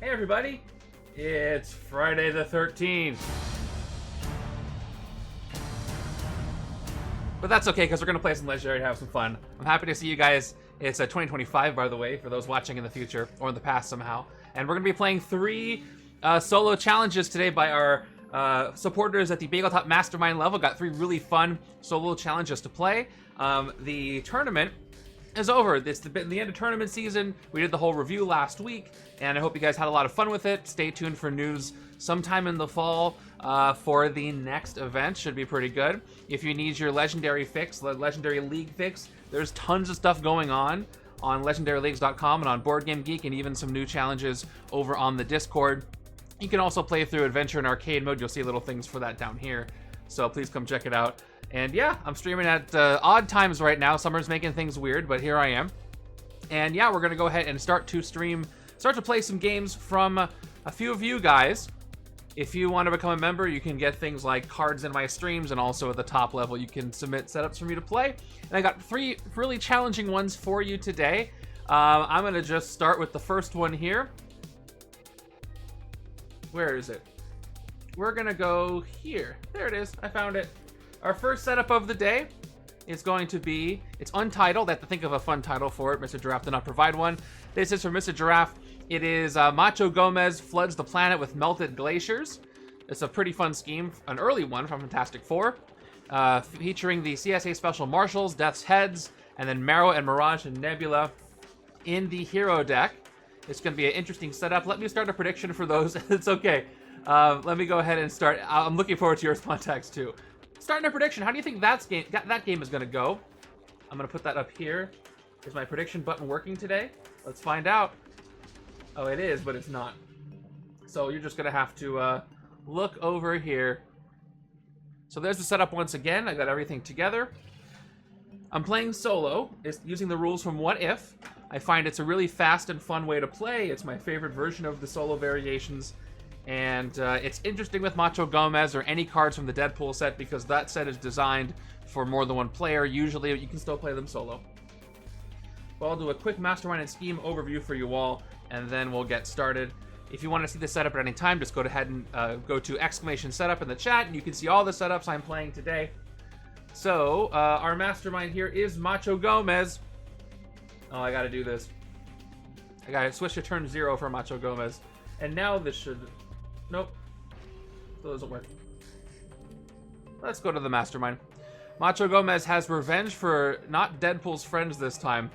Hey everybody, it's Friday the 13th. But that's okay, because we're going to play some Legendary and have some fun. I'm happy to see you guys. It's 2025, by the way, for those watching in the future, or in the past somehow. And we're going to be playing 3 solo challenges today by our supporters at the Bagel Mastermind level. Got 3 really fun solo challenges to play. The tournament is over. It's the end of tournament season. We did the whole review last week, and I hope you guys had a lot of fun with it. Stay tuned for news sometime in the fall for the next event. Should be pretty good. If you need your Legendary fix, Legendary League fix, there's tons of stuff going on legendaryleagues.com and on Board Game Geek, and even some new challenges over on the Discord. You can also play through Adventure and Arcade mode. You'll see little things for that down here. So please come check it out. And yeah, I'm streaming at odd times right now. Summer's making things weird, but here I am. And yeah, we're gonna go ahead and start to play some games from a few of you guys. If you want to become a member, you can get things like cards in my streams, and also at the top level, you can submit setups for me to play. And I got 3 really challenging ones for you today. I'm gonna just start with the first one here. Where is it? We're gonna go here. There it is. I found it. Our first setup of the day is going to be, it's untitled. I have to think of a fun title for it. Mr. Giraffe did not provide one. This is from Mr. Giraffe. It is Macho Gomez floods the planet with melted glaciers. It's a pretty fun scheme, an early one from Fantastic Four, featuring the CSA Special Marshals, Death's Heads, and then Marrow and Mirage and Nebula in the hero deck. It's going to be an interesting setup. Let me start a prediction for those. It's okay. Let me go ahead and start. I'm looking forward to your Spontax too. Starting a prediction. How do you think that game is going to go? I'm going to put that up here. Is my prediction button working today? Let's find out. Oh, it is, but it's not. So you're just going to have to look over here. So there's the setup once again. I got everything together. I'm playing solo. It's using the rules from What If. I find it's a really fast and fun way to play. It's my favorite version of the solo variations. And it's interesting with Macho Gomez or any cards from the Deadpool set, because that set is designed for more than one player. Usually you can still play them solo. But I'll do a quick Mastermind and Scheme overview for you all, and then we'll get started. If you want to see the setup at any time, just go ahead and go to !setup in the chat, and you can see all the setups I'm playing today. So, our Mastermind here is Macho Gomez. Oh, I gotta do this. I gotta switch to turn 0 for Macho Gomez. And now this should... Nope. Still doesn't work. Let's go to the Mastermind. Macho Gomez has revenge for not Deadpool's friends this time.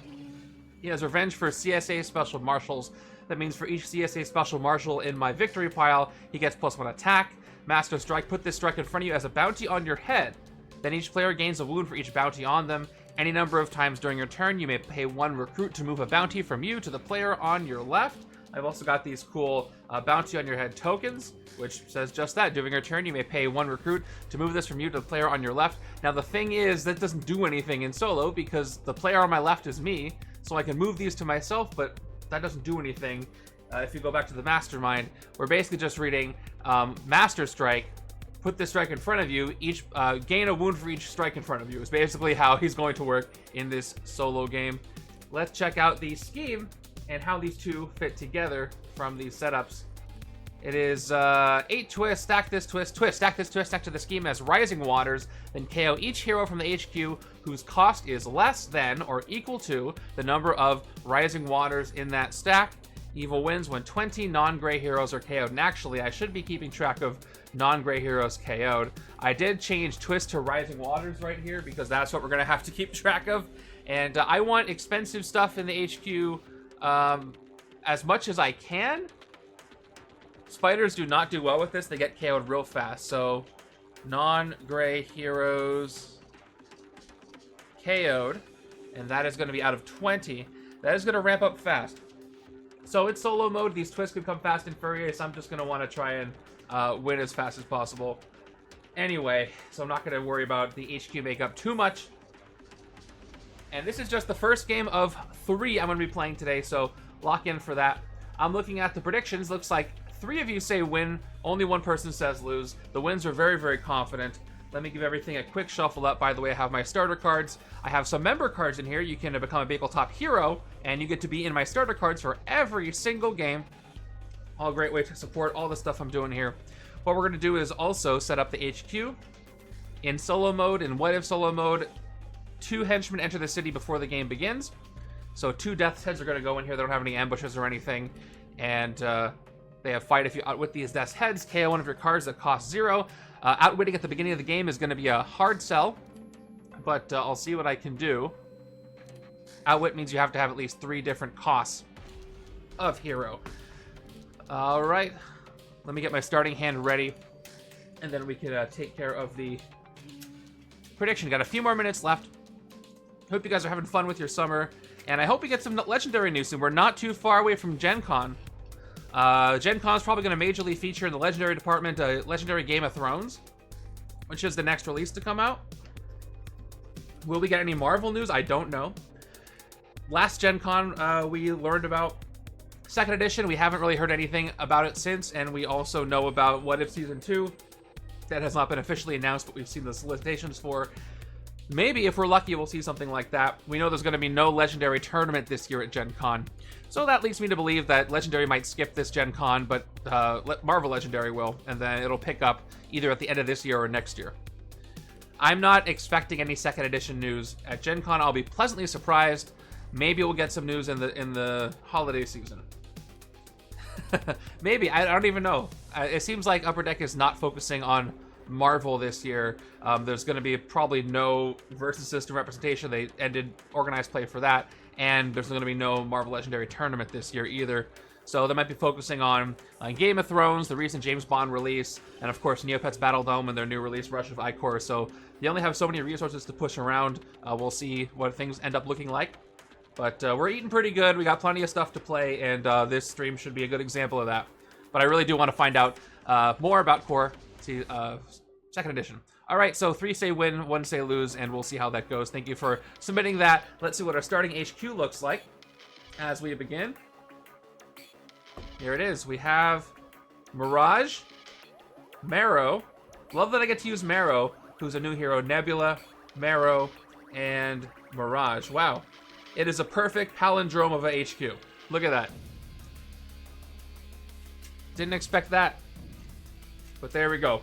He has revenge for CSA Special Marshals. That means for each CSA Special Marshal in my victory pile, he gets +1 attack. Master Strike, put this strike in front of you as a bounty on your head. Then each player gains a wound for each bounty on them. Any number of times during your turn, you may pay 1 recruit to move a bounty from you to the player on your left. I've also got these cool bounty on your head tokens, which says just that. During your turn, you may pay 1 recruit to move this from you to the player on your left. Now, the thing is, that doesn't do anything in solo, because the player on my left is me, so I can move these to myself, but that doesn't do anything. If you go back to the Mastermind, we're basically just reading Master Strike, put this strike in front of you, each gain a wound for each strike in front of you. Is basically how he's going to work in this solo game. Let's check out the scheme and how these two fit together from these setups. It is 8 twists, stack this twist, twist, stack this twist next to the scheme as Rising Waters, then KO each hero from the HQ whose cost is less than or equal to the number of Rising Waters in that stack. Evil wins when 20 non-gray heroes are KO'd. And actually, I should be keeping track of non-gray heroes KO'd. I did change twist to Rising Waters right here, because that's what we're going to have to keep track of. And I want expensive stuff in the HQ as much as I can. Spiders do not do well with this. They get KO'd real fast. So non-gray heroes KO'd, and that is going to be out of 20. That is going to ramp up fast. So it's solo mode. These twists could come fast and furious. I'm just going to want to try and win as fast as possible. Anyway, so I'm not going to worry about the HQ makeup too much. And this is just the first game of 3 I'm going to be playing today, so lock in for that. I'm looking at the predictions. Looks like 3 of you say win, only 1 person says lose. The wins are very, very confident. Let me give everything a quick shuffle up. By the way, I have my starter cards. I have some member cards in here. You can become a Bagel Top hero, and you get to be in my starter cards for every single game. All great way to support all the stuff I'm doing here. What we're going to do is also set up the HQ. In solo mode, in what if solo mode, 2 henchmen enter the city before the game begins. So 2 death's heads are going to go in here. They don't have any ambushes or anything. And they have fight if you outwit these death's heads. KO one of your cards that costs 0. Outwitting at the beginning of the game is going to be a hard sell. But I'll see what I can do. Outwit means you have to have at least 3 different costs of hero. Alright. Let me get my starting hand ready. And then we can take care of the prediction. Got a few more minutes left. Hope you guys are having fun with your summer. And I hope we get some legendary news soon. We're not too far away from Gen Con. Gen Con is probably going to majorly feature in the legendary department legendary Game of Thrones, which is the next release to come out. Will we get any Marvel news? I don't know. Last Gen Con, we learned about 2nd edition. We haven't really heard anything about it since, and we also know about What If Season 2. That has not been officially announced, but we've seen the solicitations for. Maybe, if we're lucky, we'll see something like that. We know there's going to be no Legendary tournament this year at Gen Con. So that leads me to believe that Legendary might skip this Gen Con, but Marvel Legendary will, and then it'll pick up either at the end of this year or next year. I'm not expecting any 2nd edition news at Gen Con. I'll be pleasantly surprised. Maybe we'll get some news in the holiday season. Maybe. I don't even know. It seems like Upper Deck is not focusing on Marvel this year. There's going to be probably no versus system representation. They ended organized play for that. And there's going to be no Marvel Legendary tournament this year either. So they might be focusing on Game of Thrones, the recent James Bond release, and of course Neopets Battle Dome and their new release, Rush of Icor. So they only have so many resources to push around. We'll see what things end up looking like. But we're eating pretty good. We got plenty of stuff to play, and this stream should be a good example of that. But I really do want to find out more about Core, see, 2nd edition. All right, so 3 say win, 1 say lose, and we'll see how that goes. Thank you for submitting that. Let's see what our starting HQ looks like as we begin. Here it is. We have Mirage, Marrow. Love that I get to use Marrow, who's a new hero. Nebula, Marrow, and Mirage. Wow. It is a perfect palindrome of a HQ. Look at that. Didn't expect that. But there we go.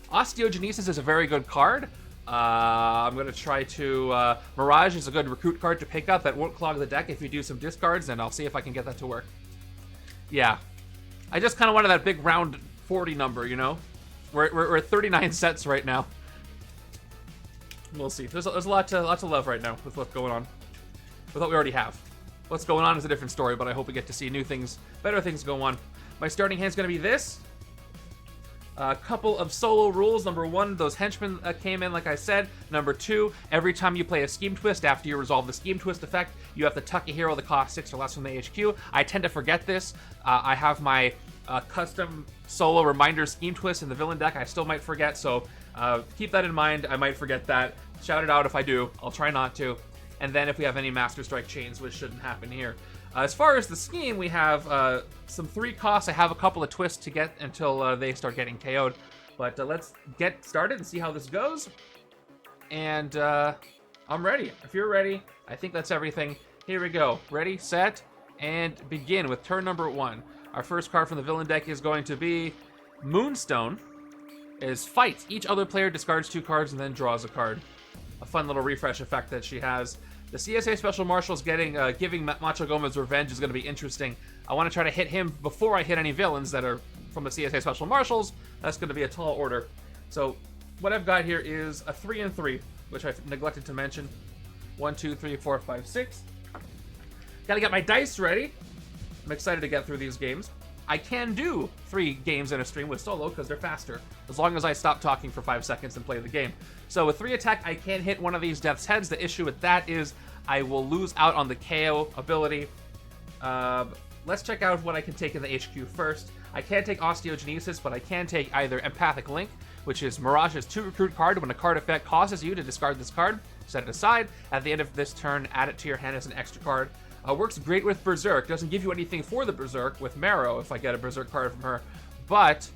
Osteogenesis is a very good card. I'm going to try to... Mirage is a good recruit card to pick up that won't clog the deck if you do some discards, and I'll see if I can get that to work. Yeah. I just kind of wanted that big round 40 number, you know? We're at 39 sets right now. We'll see. There's a lot to love right now with what's going on. With what we already have. What's going on is a different story, but I hope we get to see new things, better things go on. My starting hand's going to be this. A couple of solo rules. Number 1, those henchmen came in, like I said. Number 2, every time you play a Scheme Twist, after you resolve the Scheme Twist effect, you have to tuck a hero that costs 6 or less from the HQ. I tend to forget this. I have my custom solo reminder Scheme Twist in the villain deck. I still might forget, so keep that in mind. I might forget that. Shout it out if I do. I'll try not to. And then if we have any Master Strike chains, which shouldn't happen here. As far as the scheme, we have some 3 costs. I have a couple of twists to get until they start getting KO'd. But let's get started and see how this goes. And I'm ready. If you're ready, I think that's everything. Here we go. Ready, set, and begin with turn number 1. Our first card from the villain deck is going to be Moonstone. Is Fight. Each other player discards 2 cards and then draws a card. A fun little refresh effect that she has. The CSA Special Marshals giving Macho Gomez revenge is going to be interesting. I want to try to hit him before I hit any villains that are from the CSA Special Marshals. That's going to be a tall order. So what I've got here is a 3 and 3, which I've neglected to mention. 1, 2, 3, 4, 5, 6. Got to get my dice ready. I'm excited to get through these games. I can do 3 games in a stream with solo because they're faster, as long as I stop talking for 5 seconds and play the game. So with 3 attack, I can hit one of these Death's Heads. The issue with that is I will lose out on the KO ability. Let's check out what I can take in the HQ first. I can't take Osteogenesis, but I can take either Empathic Link, which is Mirage's 2 recruit card. When a card effect causes you to discard this card, set it aside. At the end of this turn, add it to your hand as an extra card. Works great with Berserk. Doesn't give you anything for the Berserk with Marrow if I get a Berserk card from her, but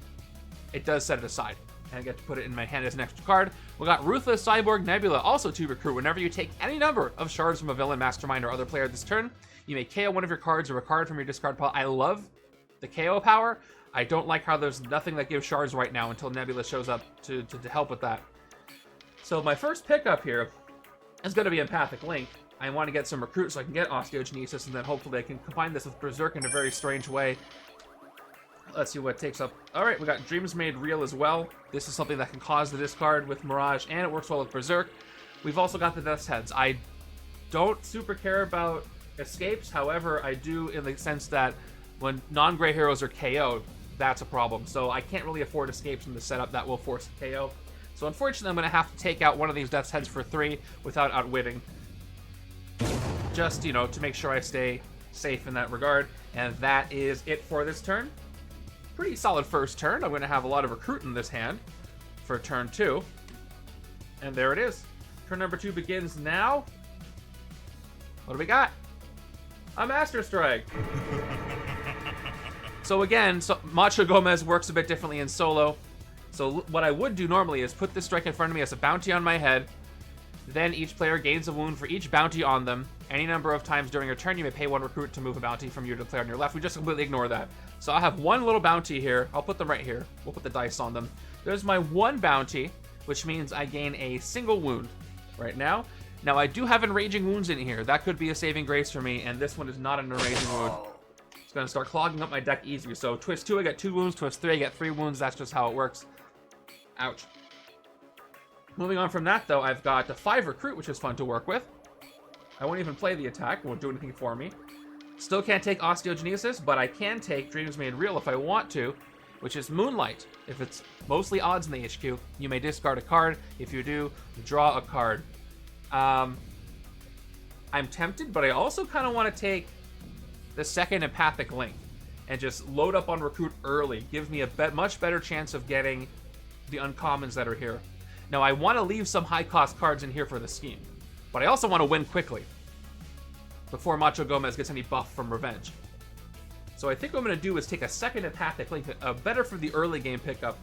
it does set it aside. and I get to put it in my hand as an extra card. We got Ruthless Cyborg Nebula, also 2 recruit. Whenever you take any number of shards from a villain, mastermind, or other player this turn, you may KO one of your cards or a card from your discard pile. I love the KO power. I don't like how there's nothing that gives shards right now until Nebula shows up to help with that. So my first pickup here is going to be Empathic Link. I want to get some recruits so I can get Osteogenesis, and then hopefully I can combine this with Berserk in a very strange way. Let's see what it takes up. Alright, we got Dreams Made Real as well. This is something that can cause the discard with Mirage, and it works well with Berserk. We've also got the Death's Heads. I don't super care about escapes, however, I do in the sense that when non-gray heroes are KO'd, that's a problem. So I can't really afford escapes in the setup that will force a KO. So unfortunately, I'm going to have to take out one of these Death's Heads for 3 without outwitting. Just, you know, to make sure I stay safe in that regard. And that is it for this turn. Pretty solid first turn. I'm going to have a lot of recruit in this hand for turn 2. And there it is. Turn number 2 begins now. What do we got? A Master Strike. So again, Macho Gomez works a bit differently in solo. So what I would do normally is put this strike in front of me as a bounty on my head. Then each player gains a wound for each bounty on them. Any number of times during your turn, you may pay 1 recruit to move a bounty from you to the player on your left. We just completely ignore that. So I'll have 1 little bounty here. I'll put them right here. We'll put the dice on them. There's my 1 bounty, which means I gain a single wound right now. Now, I do have enraging wounds in here. That could be a saving grace for me, and this one is not an enraging wound. It's going to start clogging up my deck easy. So twist 2, I get 2 wounds. Twist 3, I get 3 wounds. That's just how it works. Ouch. Moving on from that, though, I've got a 5 recruit, which is fun to work with. I won't even play the attack. It won't do anything for me. Still can't take Osteogenesis, but I can take Dreams Made Real if I want to, which is Moonlight. If it's mostly odds in the HQ, you may discard a card. If you do, draw a card. I'm tempted, but I also kind of want to take the second Empathic Link and just load up on recruit early. Gives me a much better chance of getting the uncommons that are here. Now, I want to leave some high-cost cards in here for the scheme, but I also want to win quickly before Macho Gomez gets any buff from Revenge. So I think what I'm going to do is take a second Empathic Link, better for the early game pickup.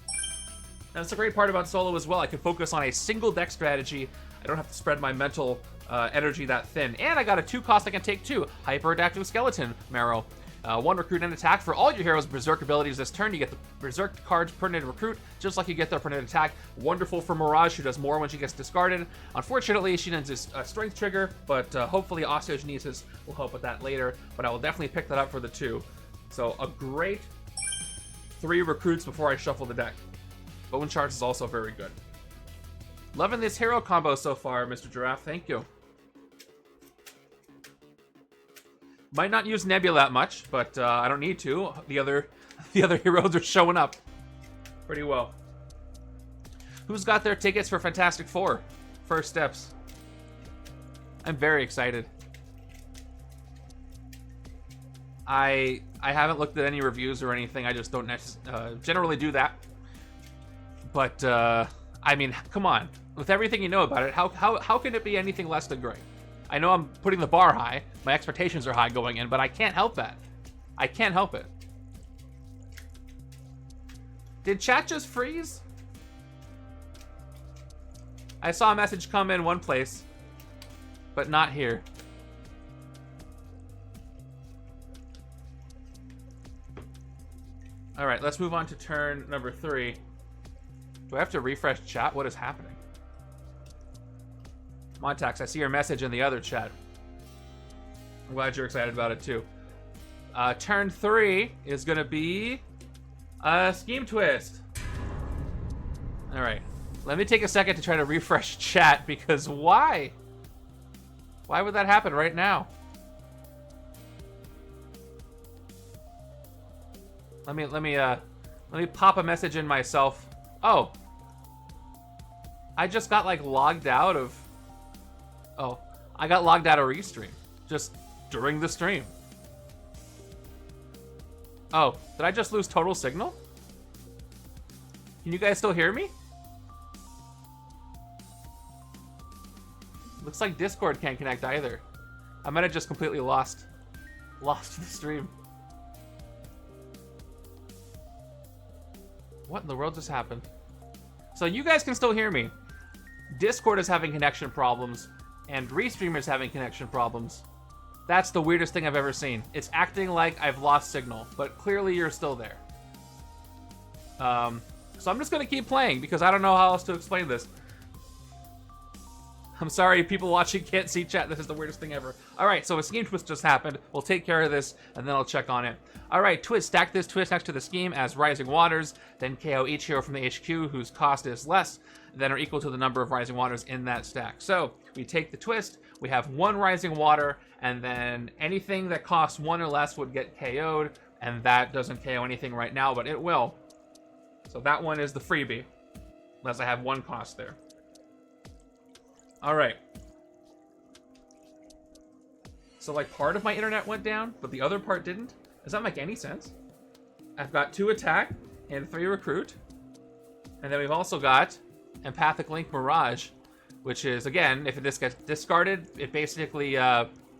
And that's the great part about solo as well. I can focus on a single deck strategy. I don't have to spread my mental energy that thin. And I got a 2 cost I can take too. Hyper-Adaptive Skeleton, Marrow. 1 recruit and attack. For all your heroes' Berserk abilities this turn, you get the Berserk cards printed recruit, just like you get their printed attack. Wonderful for Mirage, who does more when she gets discarded. Unfortunately, she needs a strength trigger, but hopefully Osteogenesis will help with that later. But I will definitely pick that up for the 2. So a great 3 recruits before I shuffle the deck. Bone Shards is also very good. Loving this hero combo so far, Mr. Giraffe. Thank you. Might not use Nebula that much, but I don't need to. The other heroes are showing up pretty well. Who's got their tickets for Fantastic Four? First steps. I'm very excited. I haven't looked at any reviews or anything. I just don't generally do that. But I mean, come on. With everything you know about it, how can it be anything less than great? I know I'm putting the bar high. My expectations are high going in, but I can't help that. I can't help it. Did chat just freeze? I saw a message come in one place, but not here. All right, let's move on to turn number 3. Do I have to refresh chat? What is happening? Montax, I see your message in the other chat. I'm glad you're excited about it too. Turn 3 is going to be a Scheme Twist. All right. Let me take a second to try to refresh chat, because why? Why would that happen right now? Let me pop a message in myself. Oh. I just got like logged out of... Oh, I got logged out of Restream just during the stream. Oh, did I just lose total signal? Can you guys still hear me? Looks like Discord can't connect either. I might have just completely lost the stream. What in the world just happened? So you guys can still hear me. Discord is having connection problems, and Restreamer's having connection problems. That's the weirdest thing I've ever seen. It's acting like I've lost signal, but clearly you're still there. So I'm just gonna keep playing because I don't know how else to explain this. I'm sorry, people watching can't see chat. This is the weirdest thing ever. All right, so a scheme twist just happened. We'll take care of this, and then I'll check on it. All right, twist. Stack this twist next to the scheme as Rising Waters, then KO each hero from the HQ whose cost is less than or equal to the number of Rising Waters in that stack. So we take the twist. We have 1 Rising Water, and then anything that costs 1 or less would get KO'd, and that doesn't KO anything right now, but it will. So that one is the freebie, unless I have 1 cost there. All right. So like part of my internet went down, but the other part didn't? Does that make any sense? I've got 2 attack and 3 recruit. And then we've also got Empathic Link Mirage, which is, again, if this gets discarded, it basically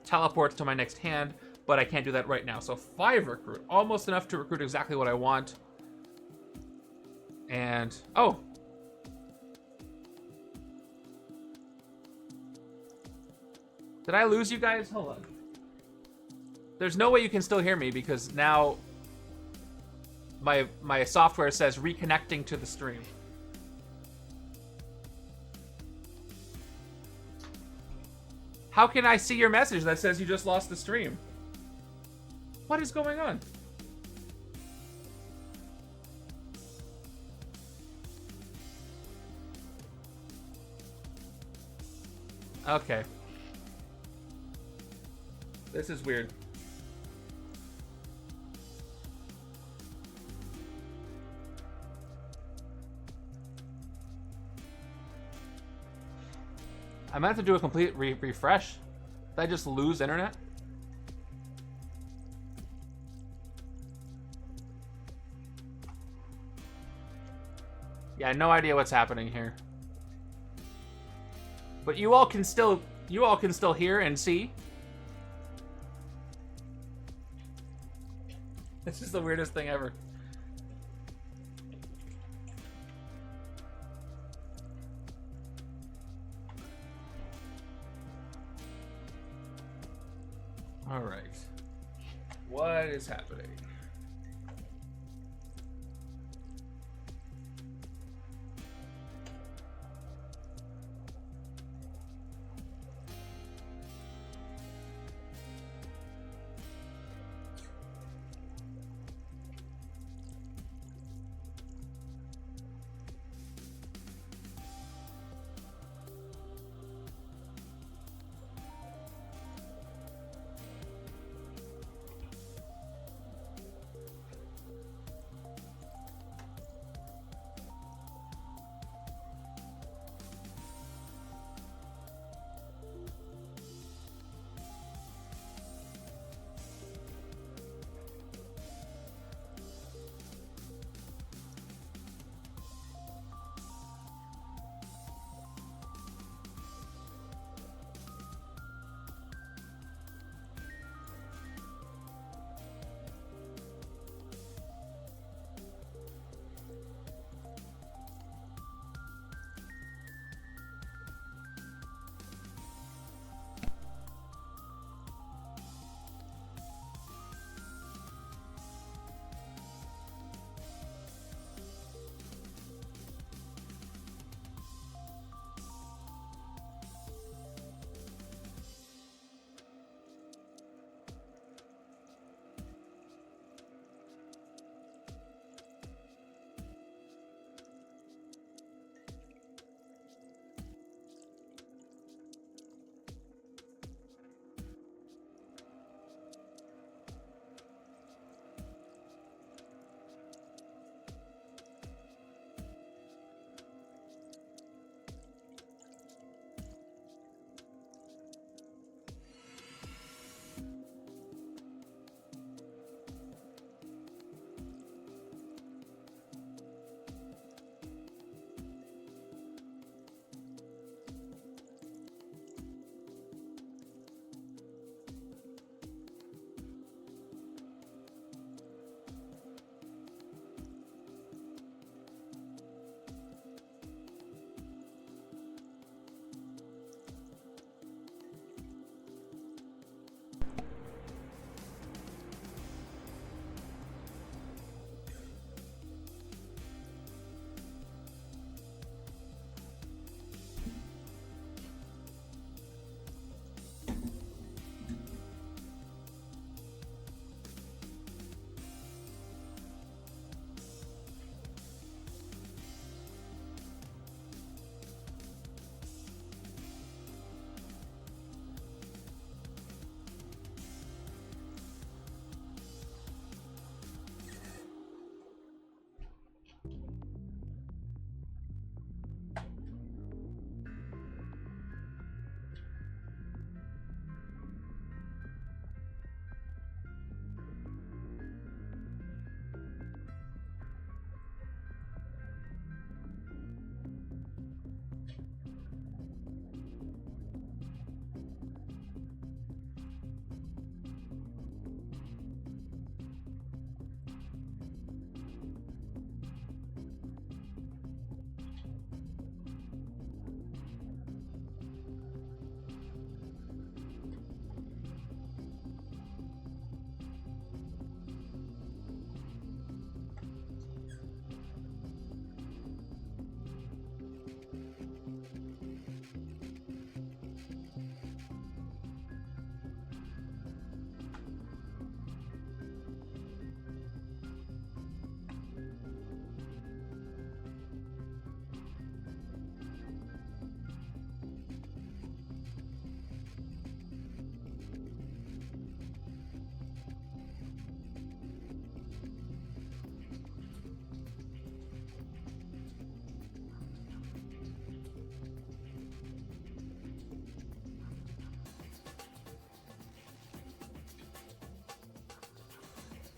teleports to my next hand, but I can't do that right now. So 5 recruit, almost enough to recruit exactly what I want. And, oh. Did I lose you guys? Hold on. There's no way you can still hear me because now my software says reconnecting to the stream. How can I see your message that says you just lost the stream? What is going on? Okay. This is weird. I might have to do a complete refresh. Did I just lose internet? Yeah, no idea what's happening here. But you all can still hear and see. This is the weirdest thing ever. All right. What is happening?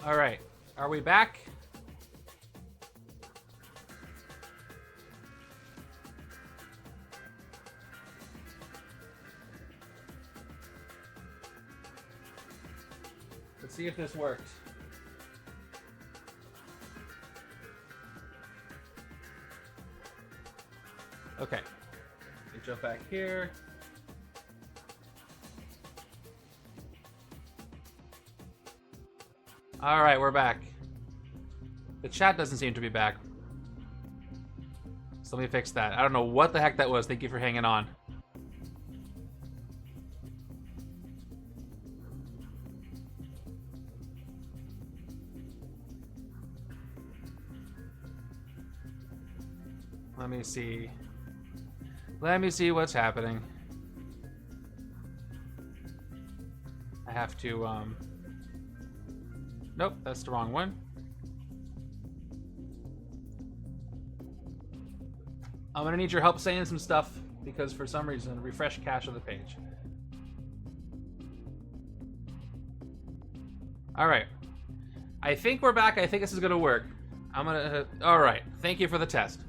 All right, are we back? Let's see if this worked. Okay, let me jump back here. All right, we're back. The chat doesn't seem to be back. So let me fix that. I don't know what the heck that was. Thank you for hanging on. Let me see. Let me see what's happening. I have to, Nope, that's the wrong one. I'm gonna need your help saying some stuff because for some reason, refresh cache of the page. All right. I think we're back. I think this is gonna work. All right. Thank you for the test.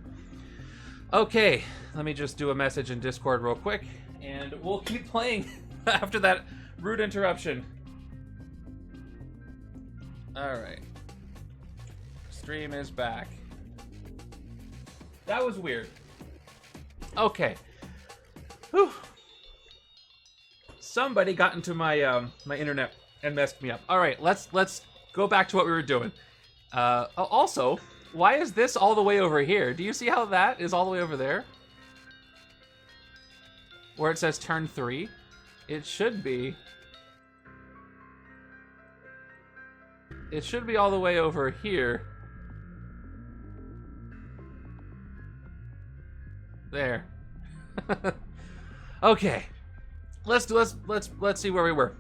Okay, let me just do a message in Discord real quick, and we'll keep playing after that rude interruption. Alright. Stream is back. That was weird. Okay. Whew. Somebody got into my my internet and messed me up. Alright, let's go back to what we were doing. Also, why is this all the way over here? Do you see how that is all the way over there? Where it says turn 3? It should be... It should be all the way over here. There. Okay. Let's see where we were.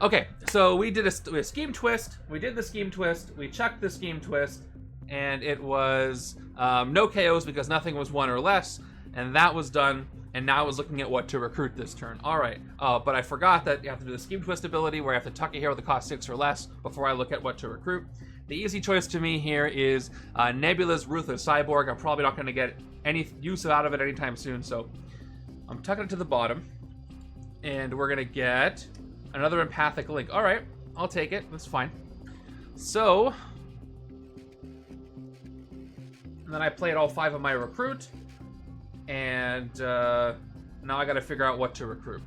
Okay, so we did a scheme twist. We did the scheme twist. We checked the scheme twist, and it was no KOs because nothing was 1 or less, and that was done. And now I was looking at what to recruit this turn. All right, but I forgot that you have to do the scheme twist ability where I have to tuck a hero that costs 6 or less before I look at what to recruit. The easy choice to me here is Nebula's Ruthless Cyborg. I'm probably not going to get any use out of it anytime soon, so I'm tucking it to the bottom, and we're going to get another Empathic Link. All right, I'll take it. That's fine. So, and then I played all 5 of my recruit. And now I gotta figure out what to recruit.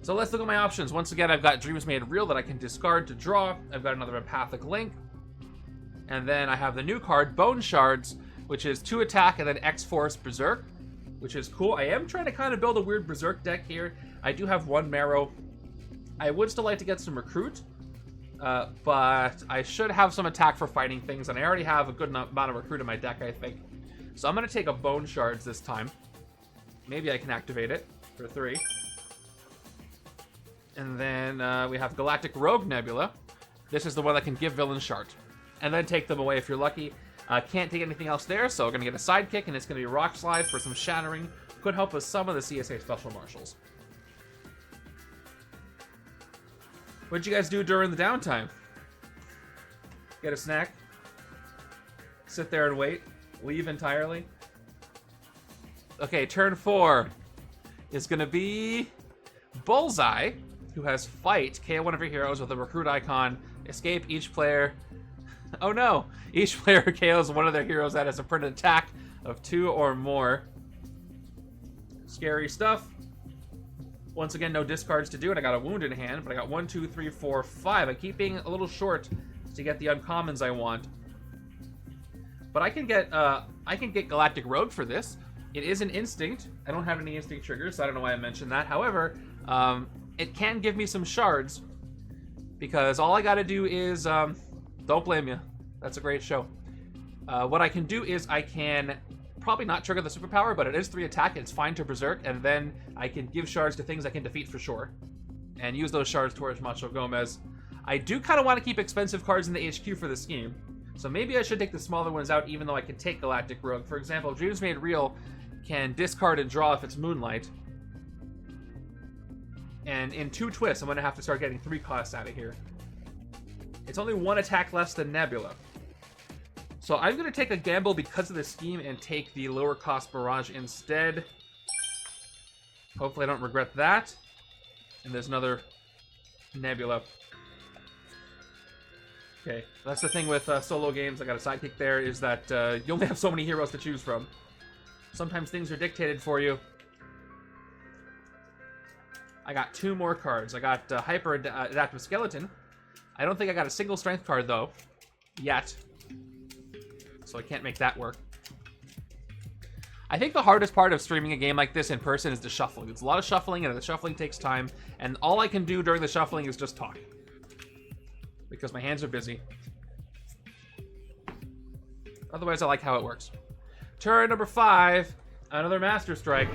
So let's look at my options. Once again, I've got Dreams Made Real that I can discard to draw. I've got another Empathic Link. And then I have the new card, Bone Shards, which is 2 attack and then X-Force Berserk, which is cool. I am trying to kind of build a weird Berserk deck here. I do have 1 Marrow. I would still like to get some recruit, but I should have some attack for fighting things, and I already have a good amount of recruit in my deck, I think. So I'm going to take a Bone Shards this time. Maybe I can activate it for 3. And then we have Galactic Rogue Nebula. This is the one that can give villains shards. And then take them away if you're lucky. Can't take anything else there, so we're going to get a sidekick, and it's going to be Rock Slide for some shattering. Could help with some of the CSA Special Marshals. What'd you guys do during the downtime? Get a snack? Sit there and wait? Leave entirely? Okay, turn 4 is going to be Bullseye, who has Fight. KO one of your heroes with a recruit icon. Escape each player. Oh no! Each player KOs one of their heroes that has a printed attack of 2 or more. Scary stuff. Once again, no discards to do, and I got a wound in hand, but I got 1, 2, 3, 4, 5. I keep being a little short to get the uncommons I want. But I can get Galactic Rogue for this. It is an instinct. I don't have any instinct triggers, so I don't know why I mentioned that. However, it can give me some shards because all I got to do is don't blame you. That's a great show. What I can do is I can probably not trigger the superpower, but it is 3 attack. It's fine to Berserk, and then I can give shards to things I can defeat for sure, and use those shards towards Macho Gomez. I do kind of want to keep expensive cards in the HQ for the scheme. So maybe I should take the smaller ones out, even though I can take Galactic Rogue. For example, Dreams Made Real can discard and draw if it's Moonlight. And in 2 twists, I'm going to have to start getting 3 costs out of here. It's only 1 attack less than Nebula. So I'm going to take a gamble because of the scheme and take the lower cost Mirage instead. Hopefully I don't regret that. And there's another Nebula. Okay, that's the thing with solo games. I got a sidekick there, is that you only have so many heroes to choose from. Sometimes things are dictated for you. I got 2 more cards. I got Hyper Adaptive Skeleton. I don't think I got a single strength card, though. Yet. So I can't make that work. I think the hardest part of streaming a game like this in person is the shuffling. It's a lot of shuffling, and the shuffling takes time. And all I can do during the shuffling is just talk. Because my hands are busy. Otherwise, I like how it works. Turn number 5. Another Master Strike.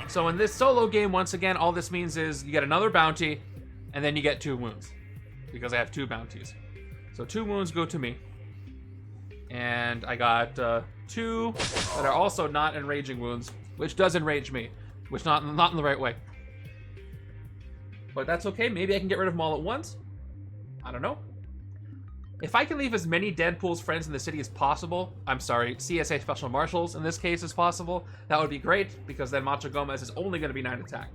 So in this solo game, once again, all this means is you get another bounty, and then you get 2 wounds. Because I have 2 bounties. So 2 wounds go to me. And I got 2 that are also not enraging wounds, which does enrage me. Which not in the right way. But that's okay. Maybe I can get rid of them all at once. I don't know. If I can leave as many Deadpool's friends in the city as possible, I'm sorry, CSA Special Marshals in this case as possible, that would be great, because then Macho Gomez is only going to be 9 attack.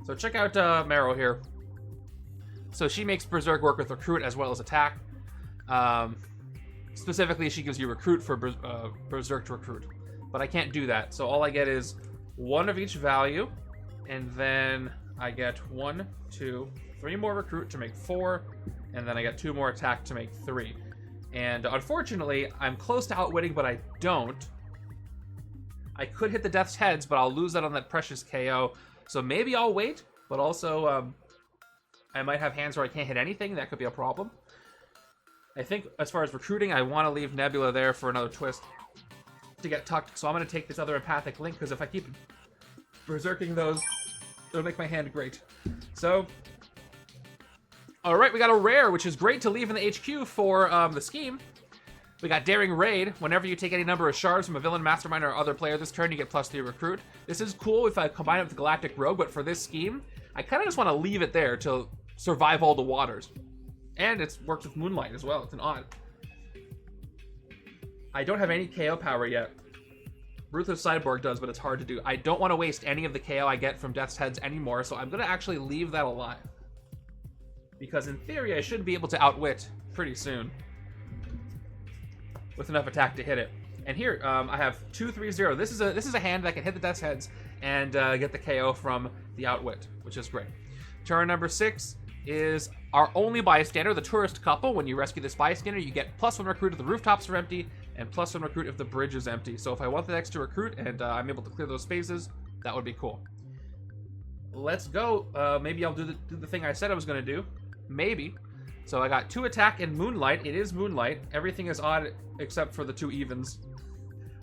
So check out Marrow here. So she makes Berserk work with Recruit as well as attack. Specifically, she gives you Recruit for Berserk to Recruit. But I can't do that, so all I get is 1 of each value, and then I get 1, 2, 3 more Recruit to make 4, and then I get 2 more attack to make 3. And unfortunately, I'm close to outwitting, but I don't. I could hit the Death's Heads, but I'll lose that on that precious KO. So maybe I'll wait, but also I might have hands where I can't hit anything. That could be a problem. I think as far as recruiting, I want to leave Nebula there for another twist to get tucked. So I'm going to take this other Empathic Link, because if I keep berserking those, it'll make my hand great. So... Alright, we got a rare, which is great to leave in the HQ for the scheme. We got Daring Raid. Whenever you take any number of shards from a villain, mastermind, or other player this turn, you get +3 recruit. This is cool if I combine it with the Galactic Rogue, but for this scheme, I kind of just want to leave it there to survive all the waters. And it's worked with Moonlight as well. It's an odd. I don't have any KO power yet. Ruthless Cyborg does, but it's hard to do. I don't want to waste any of the KO I get from Death's Heads anymore, so I'm going to actually leave that alive. Because in theory, I should be able to outwit pretty soon. With enough attack to hit it. And here, I have 2-3-0. This is a hand that can hit the Death's Heads and get the KO from the outwit, which is great. Turn number 6 is our only bystander, the tourist couple. When you rescue this bystander, you get +1 recruit if the rooftops are empty, and +1 recruit if the bridge is empty. So if I want the next to recruit and I'm able to clear those spaces, that would be cool. Let's go. Maybe I'll do the thing I said I was going to do. Maybe. So I got 2 attack and Moonlight. It is Moonlight. Everything is odd except for the 2 evens.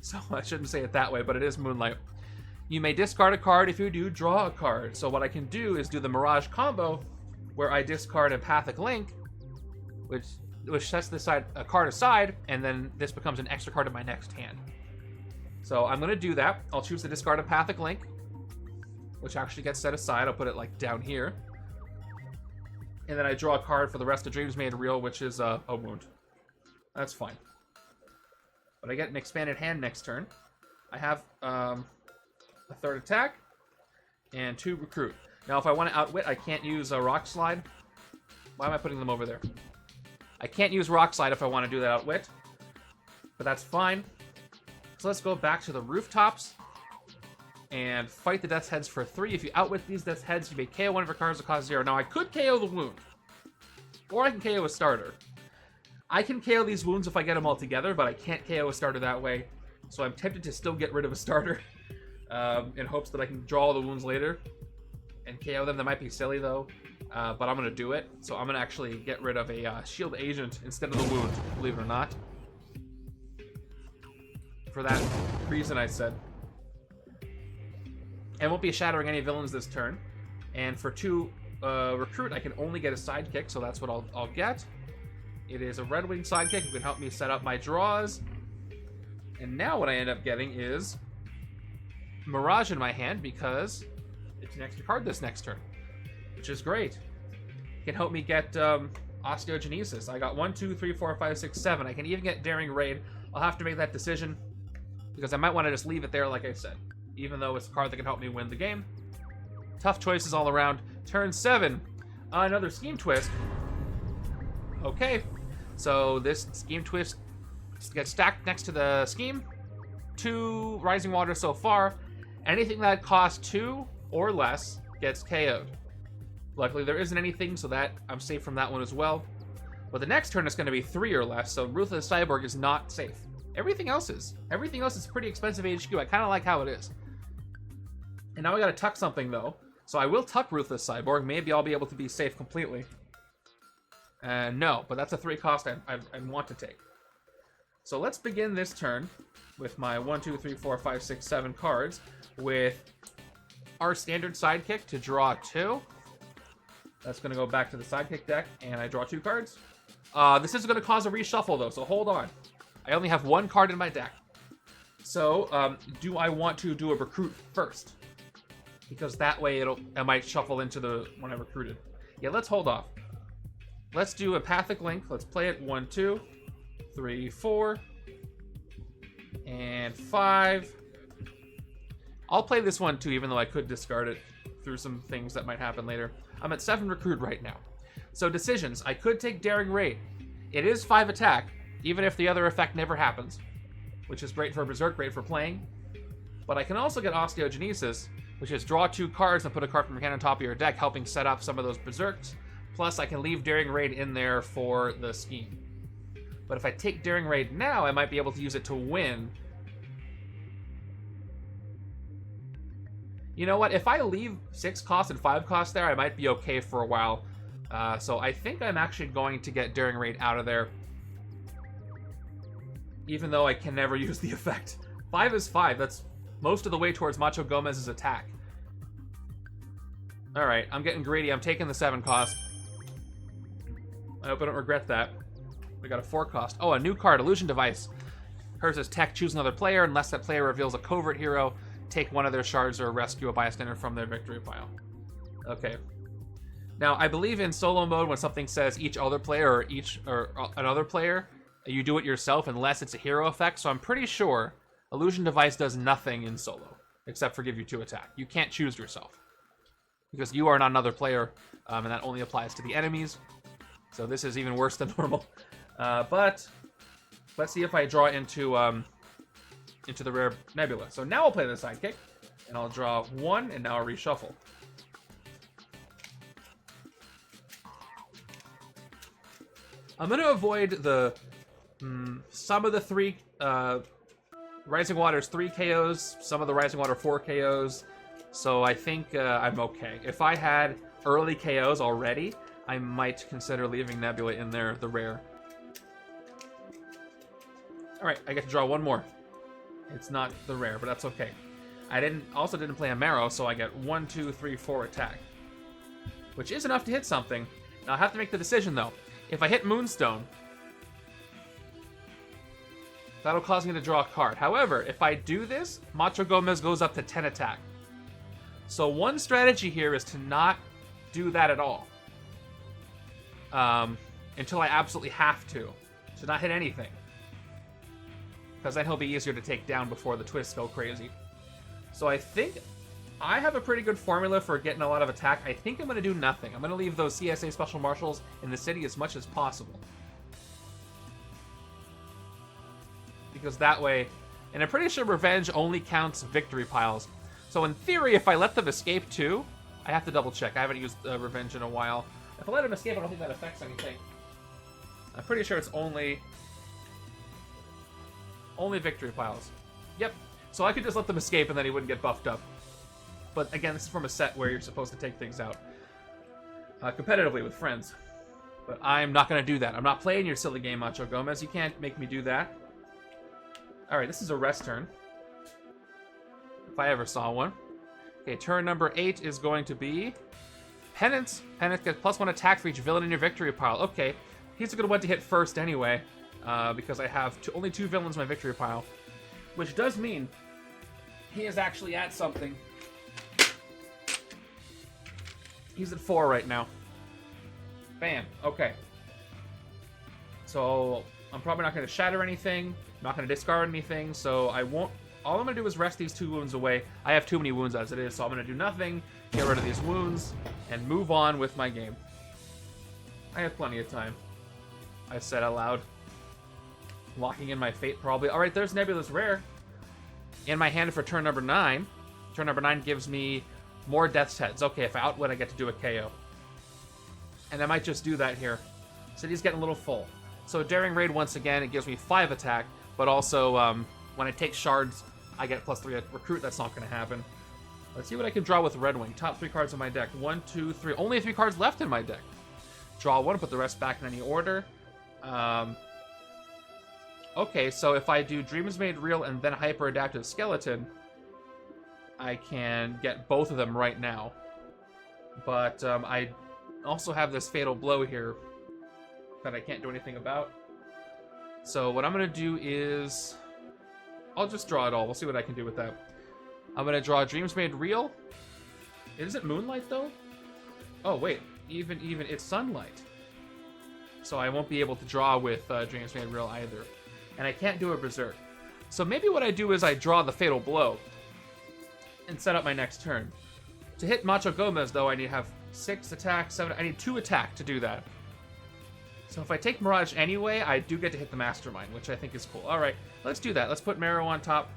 So I shouldn't say it that way, but it is Moonlight. You may discard a card. If you do, draw a card. So what I can do is do the Mirage combo, where I discard Empathic Link, which sets this a card aside, and then this becomes an extra card in my next hand. So I'm going to do that. I'll choose the discard Empathic Link, which actually gets set aside. I'll put it like down here. And then I draw a card for the rest of Dreams Made Real, which is a wound. That's fine. But I get an expanded hand next turn. I have a 3rd attack and 2 recruit. Now, if I want to outwit, I can't use a Rock Slide. Why am I putting them over there? I can't use Rock Slide if I want to do that outwit. But that's fine. So let's go back to the rooftops and fight the Death's Heads for 3. If you outwit these Death's Heads, you may KO one of your cards that cost 0. Now, I could KO the wound. Or I can KO a starter. I can KO these wounds if I get them all together, but I can't KO a starter that way. So I'm tempted to still get rid of a starter in hopes that I can draw all the wounds later and KO them. That might be silly, though, but I'm going to do it. So I'm going to actually get rid of a shield agent instead of the wound, believe it or not. For that reason I said. And won't be shattering any villains this turn. And for 2 recruit, I can only get a sidekick, so that's what I'll get. It is a Red Wing sidekick who can help me set up my draws. And now what I end up getting is Mirage in my hand, because it's an extra card this next turn, which is great. It can help me get Osteogenesis. I got 1, 2, 3, 4, 5, 6, 7. I can even get Daring Raid. I'll have to make that decision because I might want to just leave it there like I said, even though it's a card that can help me win the game. Tough choices all around. Turn 7. Another Scheme Twist. Okay, so this Scheme Twist gets stacked next to the Scheme. 2 Rising Water so far. Anything that costs 2 or less gets KO'd. Luckily there isn't anything, so that I'm safe from that one as well. But the next turn is going to be 3 or less, so Ruthless Cyborg is not safe. Everything else is. Everything else is pretty expensive HQ. I kind of like how it is. And now I got to tuck something though. So I will tuck Ruthless Cyborg. Maybe I'll be able to be safe completely. No, but that's a 3 cost I want to take. So let's begin this turn with my 1, 2, 3, 4, 5, 6, 7 cards with our standard sidekick to draw 2. That's going to go back to the sidekick deck, and I draw 2 cards. This is going to cause a reshuffle, though, so hold on. I only have 1 card in my deck. So, do I want to do a recruit first? Because that way I might shuffle into the one I recruited. Yeah, let's hold off. Let's do Empathic Link. Let's play it. 1, 2, 3, 4, and 5. I'll play this one, too, even though I could discard it through some things that might happen later. I'm at 7 recruit right now. So decisions. I could take Daring Raid. It is 5 attack, even if the other effect never happens, which is great for Berserk, great for playing. But I can also get Osteogenesis, which is draw 2 cards and put a card from your hand on top of your deck, helping set up some of those Berserks. Plus, I can leave Daring Raid in there for the Scheme. But if I take Daring Raid now, I might be able to use it to win. You know what? If I leave 6 cost and 5 cost there, I might be okay for a while. So I think I'm actually going to get Daring Raid out of there. Even though I can never use the effect. 5 is 5. That's most of the way towards Macho Gomez's attack. Alright, I'm getting greedy. I'm taking the 7 cost. I hope I don't regret that. We got a 4 cost. Oh, a new card, Illusion Device. Hers is tech, choose another player. Unless that player reveals a covert hero, take one of their shards or rescue a bystander from their victory pile. Okay. Now, I believe in solo mode when something says each other player or another player, you do it yourself unless it's a hero effect. So I'm pretty sure Illusion Device does nothing in solo except for give you 2 attack. You can't choose yourself because you are not another player, and that only applies to the enemies. So this is even worse than normal. But let's see if I draw into the rare Nebula. So now I'll play the sidekick, and I'll draw 1, and now I'll reshuffle. I'm going to avoid the some of the 3 Rising Water's 3 KOs, some of the Rising Water 4 KOs, so I think I'm okay. If I had early KOs already, I might consider leaving Nebula in there, the rare. Alright, I get to draw 1 more. It's not the rare, but that's okay. I also didn't play a Marrow, so I get 1, 2, 3, 4 attack. Which is enough to hit something. Now I have to make the decision though. If I hit Moonstone, that'll cause me to draw a card. However, if I do this, Macho Gomez goes up to 10 attack. So one strategy here is to not do that at all. Until I absolutely have to. To not hit anything. Because then he'll be easier to take down before the twists go crazy. So I think I have a pretty good formula for getting a lot of attack. I think I'm going to do nothing. I'm going to leave those CSA Special Marshals in the city as much as possible. Because that way... And I'm pretty sure Revenge only counts victory piles. So in theory, if I let them escape too... I have to double check. I haven't used Revenge in a while. If I let them escape, I don't think that affects anything. I'm pretty sure it's only victory piles. Yep. So I could just let them escape and then he wouldn't get buffed up. But again, this is from a set where you're supposed to take things out competitively with friends. But I'm not going to do that. I'm not playing your silly game, Macho Gomez. You can't make me do that. Alright, this is a rest turn. If I ever saw one. Okay, turn number 8 is going to be Penance. Penance gets +1 attack for each villain in your victory pile. Okay, he's a good one to hit first anyway. Because I have only 2 villains in my victory pile. Which does mean he is actually at something. He's at 4 right now. Bam. Okay. So I'm probably not going to shatter anything. I'm not going to discard anything. So I won't. All I'm going to do is rest these 2 wounds away. I have too many wounds as it is, so I'm going to do nothing, get rid of these wounds, and move on with my game. I have plenty of time. I said out loud. Locking in my fate, probably. Alright, there's Nebula's Rare in my hand for turn number 9. Turn number 9 gives me more Death's Heads. Okay, if I outwit, I get to do a KO. And I might just do that here. City's getting a little full. So Daring Raid, once again, it gives me 5 attack, but also when I take shards, I get +3 at recruit. That's not going to happen. Let's see what I can draw with Red Wing. Top 3 cards in my deck. 1, 2, 3. Only 3 cards left in my deck. Draw 1, put the rest back in any order. Okay, so if I do Dreams Made Real and then Hyper Adaptive Skeleton, I can get both of them right now. But I also have this Fatal Blow here that I can't do anything about. So what I'm going to do is... I'll just draw it all. We'll see what I can do with that. I'm going to draw Dreams Made Real. Is it Moonlight, though? Oh, wait. Even, it's Sunlight. So I won't be able to draw with Dreams Made Real either. And I can't do a Berserk. So maybe what I do is I draw the Fatal Blow and set up my next turn. To hit Macho Gomez, though, I need to have 6 attack, 7... I need 2 attack to do that. So if I take Mirage anyway, I do get to hit the Mastermind, which I think is cool. Alright, let's do that. Let's put Marrow on top,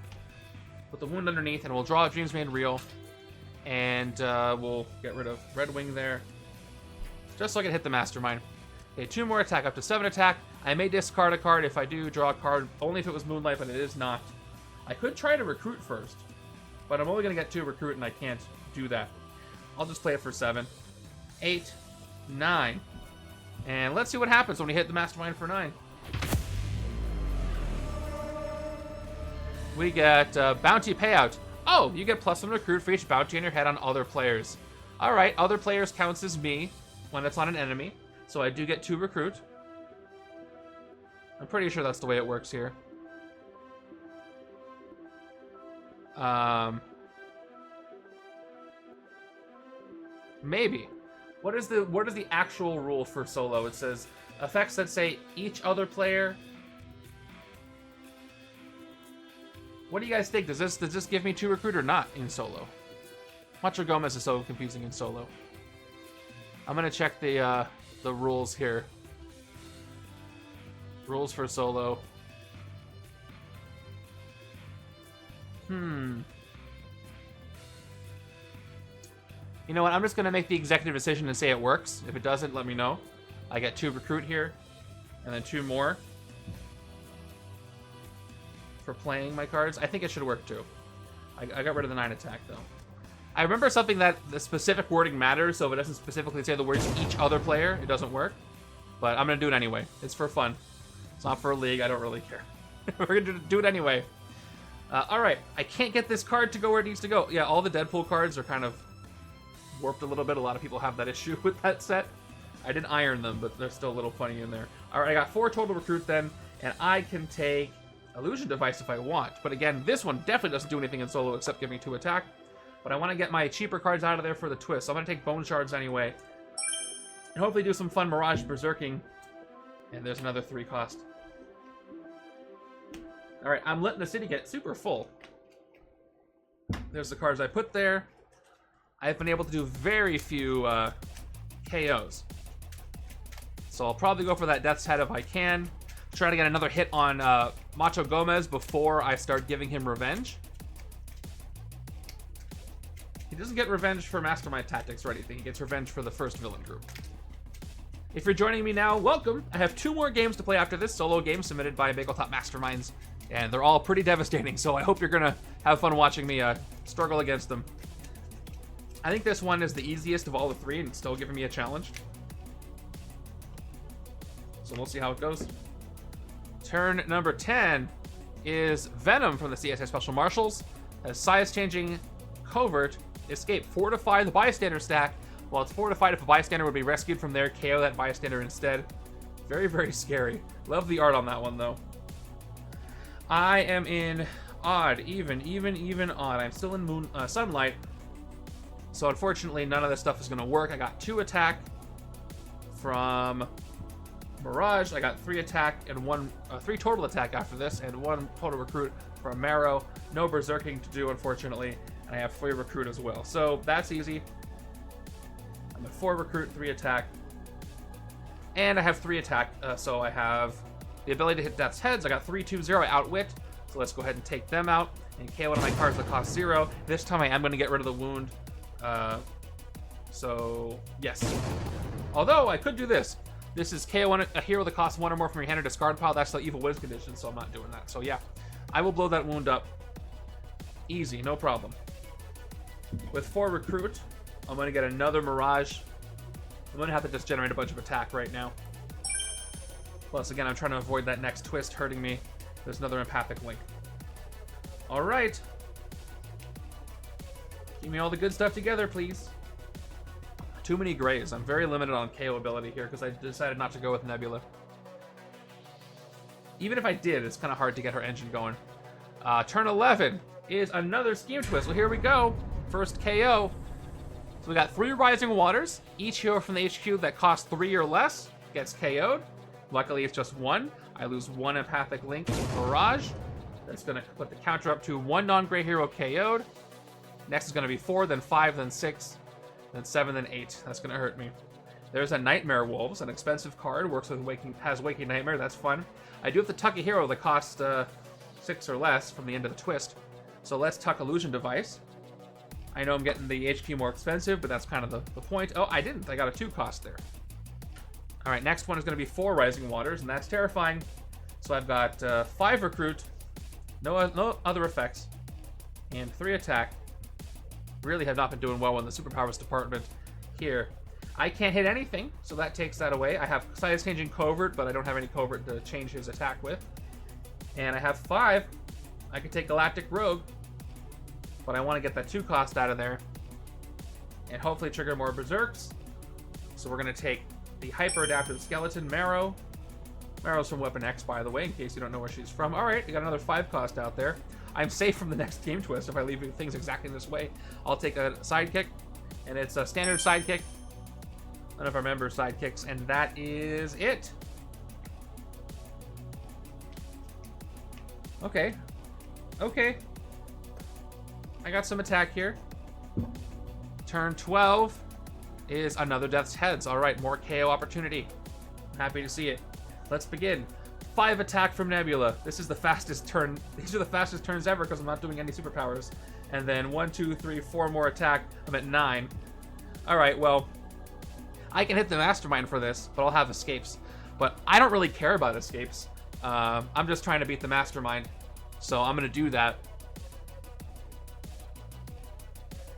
put the wound underneath, and we'll draw Dreams Made Real. And we'll get rid of Red Wing there, just so I can hit the Mastermind. Okay, 2 more attack, up to 7 attack. I may discard a card if I do draw a card, only if it was Moonlight, but it is not. I could try to recruit first, but I'm only going to get 2 recruit, and I can't do that. I'll just play it for 7, 8, 9. And let's see what happens when we hit the Mastermind for 9. We get Bounty Payout. Oh, you get +1 recruit for each bounty in your head on other players. Alright, other players counts as me when it's on an enemy. So I do get 2 recruit. I'm pretty sure that's the way it works here. Maybe. What is the actual rule for solo? It says effects that say each other player. What do you guys think? Does this give me 2 recruit or not in solo? Macho Gomez is so confusing in solo. I'm gonna check the rules here. Rules for solo. You know what? I'm just going to make the executive decision and say it works. If it doesn't, let me know. I get 2 recruit here, and then 2 more for playing my cards. I think it should work too. I got rid of the 9 attack, though. I remember something that the specific wording matters, so if it doesn't specifically say the words each other player, it doesn't work. But I'm going to do it anyway. It's for fun. It's not for a league. I don't really care. We're going to do it anyway. Alright. I can't get this card to go where it needs to go. Yeah, all the Deadpool cards are kind of warped a little bit. A lot of people have that issue with that set. I didn't iron them, but they're still a little funny in there. Alright, I got 4 total recruit then, and I can take Illusion Device if I want. But again, this one definitely doesn't do anything in solo except give me 2 attack. But I want to get my cheaper cards out of there for the twist. So I'm going to take Bone Shards anyway. And hopefully do some fun Mirage Berserking. And there's another 3 cost. Alright, I'm letting the city get super full. There's the cards I put there. I've been able to do very few KOs. So I'll probably go for that Death's Head if I can. Try to get another hit on Macho Gomez before I start giving him revenge. He doesn't get revenge for Mastermind Tactics or anything. He gets revenge for the first villain group. If you're joining me now, welcome. I have 2 more games to play after this solo game submitted by Bageltop Masterminds. And they're all pretty devastating, so I hope you're going to have fun watching me struggle against them. I think this one is the easiest of all the 3 and it's still giving me a challenge. So we'll see how it goes. Turn number 10 is Venom from the CSI Special Marshals. As size-changing covert, escape. Fortify the bystander stack. While it's fortified, if a bystander would be rescued from there, KO that bystander instead. Very, very scary. Love the art on that one, though. I am in odd, even odd. I'm still in sunlight. So unfortunately, none of this stuff is going to work. I got 2 attack from Mirage. I got 3 attack and 3 total attack after this, and 1 total recruit from Marrow. No berserking to do, unfortunately, and I have 3 recruit as well. So that's easy. I'm at 4 recruit, 3 attack, and I have 3 attack. So I have the ability to hit Death's Heads. I got 3-2-0 Outwit. So let's go ahead and take them out and KO one of my cards that cost 0. This time I am going to get rid of the wound. So yes. Although I could do this. This is KO a hero that costs 1 or more from your hand or discard pile. That's the Evil Wiz condition, so I'm not doing that. So yeah, I will blow that wound up. Easy, no problem. With 4 recruit, I'm going to get another Mirage. I'm going to have to just generate a bunch of attack right now. Plus, again, I'm trying to avoid that next twist hurting me. There's another Empathic Link. Alright. Give me all the good stuff together, please. Too many grays. I'm very limited on KO ability here because I decided not to go with Nebula. Even if I did, it's kind of hard to get her engine going. Turn 11 is another Scheme Twist. Well, here we go. First KO. So we got 3 Rising Waters. Each hero from the HQ that costs 3 or less gets KO'd. Luckily, it's just 1. I lose 1 Empathic Link Mirage. That's going to put the counter up to 1 non-gray hero KO'd. Next is going to be 4, then 5, then 6, then 7, then 8. That's going to hurt me. There's a Nightmare Wolves, an expensive card. Works with has Waking Nightmare. That's fun. I do have to tuck a hero that costs 6 or less from the end of the twist. So let's tuck Illusion Device. I know I'm getting the HQ more expensive, but that's kind of the point. Oh, I didn't. I got a 2 cost there. All right, next one is going to be 4 Rising Waters, and that's terrifying. So I've got 5 recruit, no other effects, and 3 attack. Really have not been doing well in the superpowers department here. I can't hit anything, so that takes that away. I have size changing covert, but I don't have any covert to change his attack with. And I have 5. I can take Galactic Rogue, but I want to get that 2 cost out of there, and hopefully trigger more berserks. So we're going to take the Hyper Adaptive Skeleton, Marrow. Marrow's from Weapon X, by the way, in case you don't know where she's from. Alright, we got another 5 cost out there. I'm safe from the next Game Twist if I leave things exactly this way. I'll take a sidekick, and it's a standard sidekick. None of our members' sidekicks, and that is it. Okay. Okay. I got some attack here. Turn 12 is another Death's Heads. All right, more KO opportunity. I'm happy to see it. Let's begin. 5 attack from Nebula. This is the fastest turn. These are the fastest turns ever because I'm not doing any superpowers. And then 1, 2, 3, 4 more attack. I'm at 9. All right, well, I can hit the Mastermind for this, but I'll have escapes. But I don't really care about escapes. I'm just trying to beat the Mastermind, so I'm going to do that.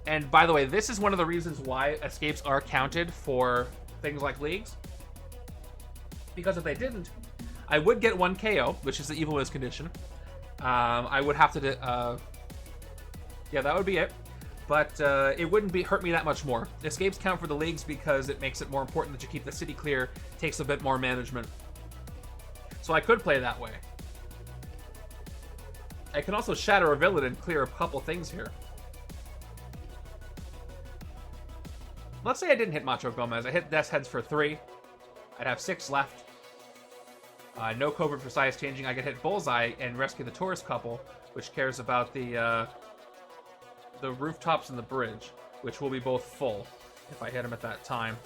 And by the way, this is one of the reasons why escapes are counted for things like leagues. Because if they didn't, I would get 1 KO, which is the Evil Wiz condition. I would have to... yeah, that would be it. But it wouldn't hurt me that much more. Escapes count for the leagues because it makes it more important that you keep the city clear. Takes a bit more management. So I could play that way. I can also shatter a villain and clear a couple things here. Let's say I didn't hit Macho Gomez. I hit Death's Heads for 3. I'd have 6 left. No covert for size changing. I could hit Bullseye and rescue the tourist couple, which cares about the rooftops and the bridge, which will be both full if I hit them at that time.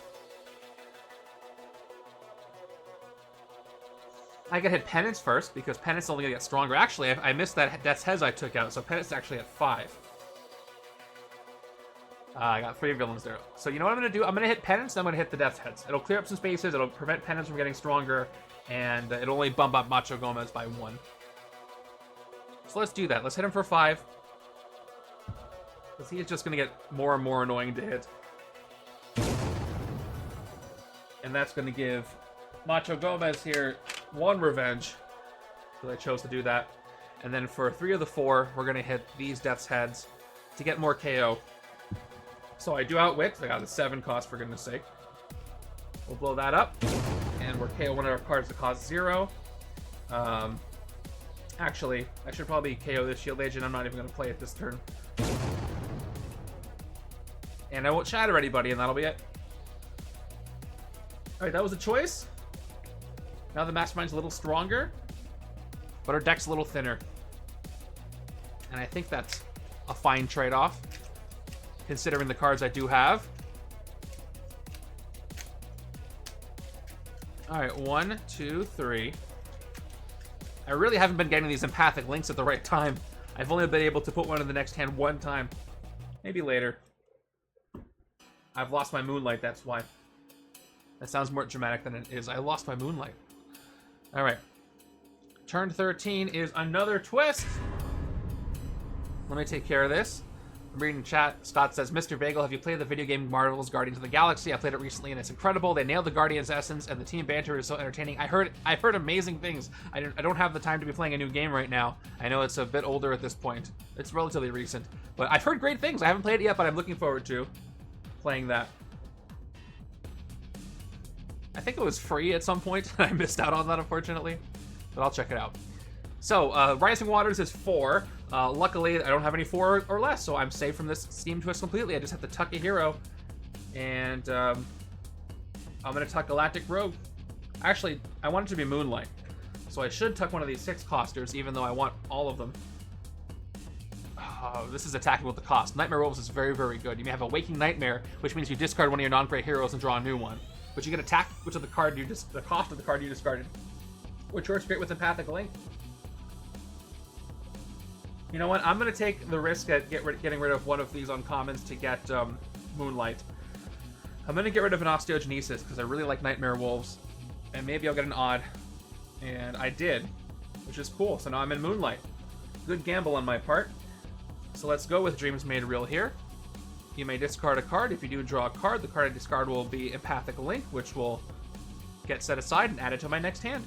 I could hit Penance first, because Penance is only going to get stronger. Actually, I missed that Death's Heads I took out, so Penance is actually at 5. I got 3 villains there. So you know what I'm going to do? I'm going to hit Penance, then I'm going to hit the Death's Heads. It'll clear up some spaces, it'll prevent Penance from getting stronger, and it'll only bump up Macho Gomez by 1. So let's do that. Let's hit him for 5. Because he is just going to get more and more annoying to hit. And that's going to give Macho Gomez here 1 revenge. So I chose to do that. And then for 3 of the 4, we're going to hit these Death's Heads to get more KO. So I do Outwit. I got a 7 cost, for goodness sake. We'll blow that up. And we're KO one of our cards that costs 0. Actually, I should probably KO this Shield Agent. I'm not even going to play it this turn. And I won't shatter anybody, and that'll be it. Alright, that was a choice. Now the Mastermind's a little stronger, but our deck's a little thinner. And I think that's a fine trade-off, considering the cards I do have. Alright, 1, 2, 3. I really haven't been getting these empathic links at the right time. I've only been able to put one in the next hand one time. Maybe later. I've lost my Moonlight, that's why. That sounds more dramatic than it is. I lost my Moonlight. Alright. Turn 13 is another twist. Let me take care of this. I'm reading chat. Scott says, Mr. Bagel, have you played the video game Marvel's Guardians of the Galaxy? I played it recently and it's incredible. They nailed the Guardians' essence and the team banter is so entertaining. I've heard amazing things. I don't have the time to be playing a new game right now. I know it's a bit older at this point. It's relatively recent. But I've heard great things. I haven't played it yet, but I'm looking forward to playing that. I think it was free at some point. I missed out on that, unfortunately. But I'll check it out. So, Rising Waters is 4. Luckily, I don't have any 4 or less, so I'm safe from this Steam Twist completely. I just have to tuck a hero. And, I'm going to tuck Galactic Rogue. Actually, I want it to be Moonlight. So I should tuck one of these 6-costers, even though I want all of them. Oh, this is attacking with the cost. Nightmare Wolves is very, very good. You may have a Waking Nightmare, which means you discard one of your non-gray heroes and draw a new one. But you can attack which of the card you the cost of the card you discarded. Which works great with Empathic Link. You know what? I'm going to take the risk at getting rid of one of these uncommons to get Moonlight. I'm going to get rid of an Osteogenesis because I really like Nightmare Wolves. And maybe I'll get an odd. And I did, which is cool. So now I'm in Moonlight. Good gamble on my part. So let's go with Dreams Made Real here. You may discard a card. If you do draw a card, the card I discard will be Empathic Link, which will get set aside and added to my next hand.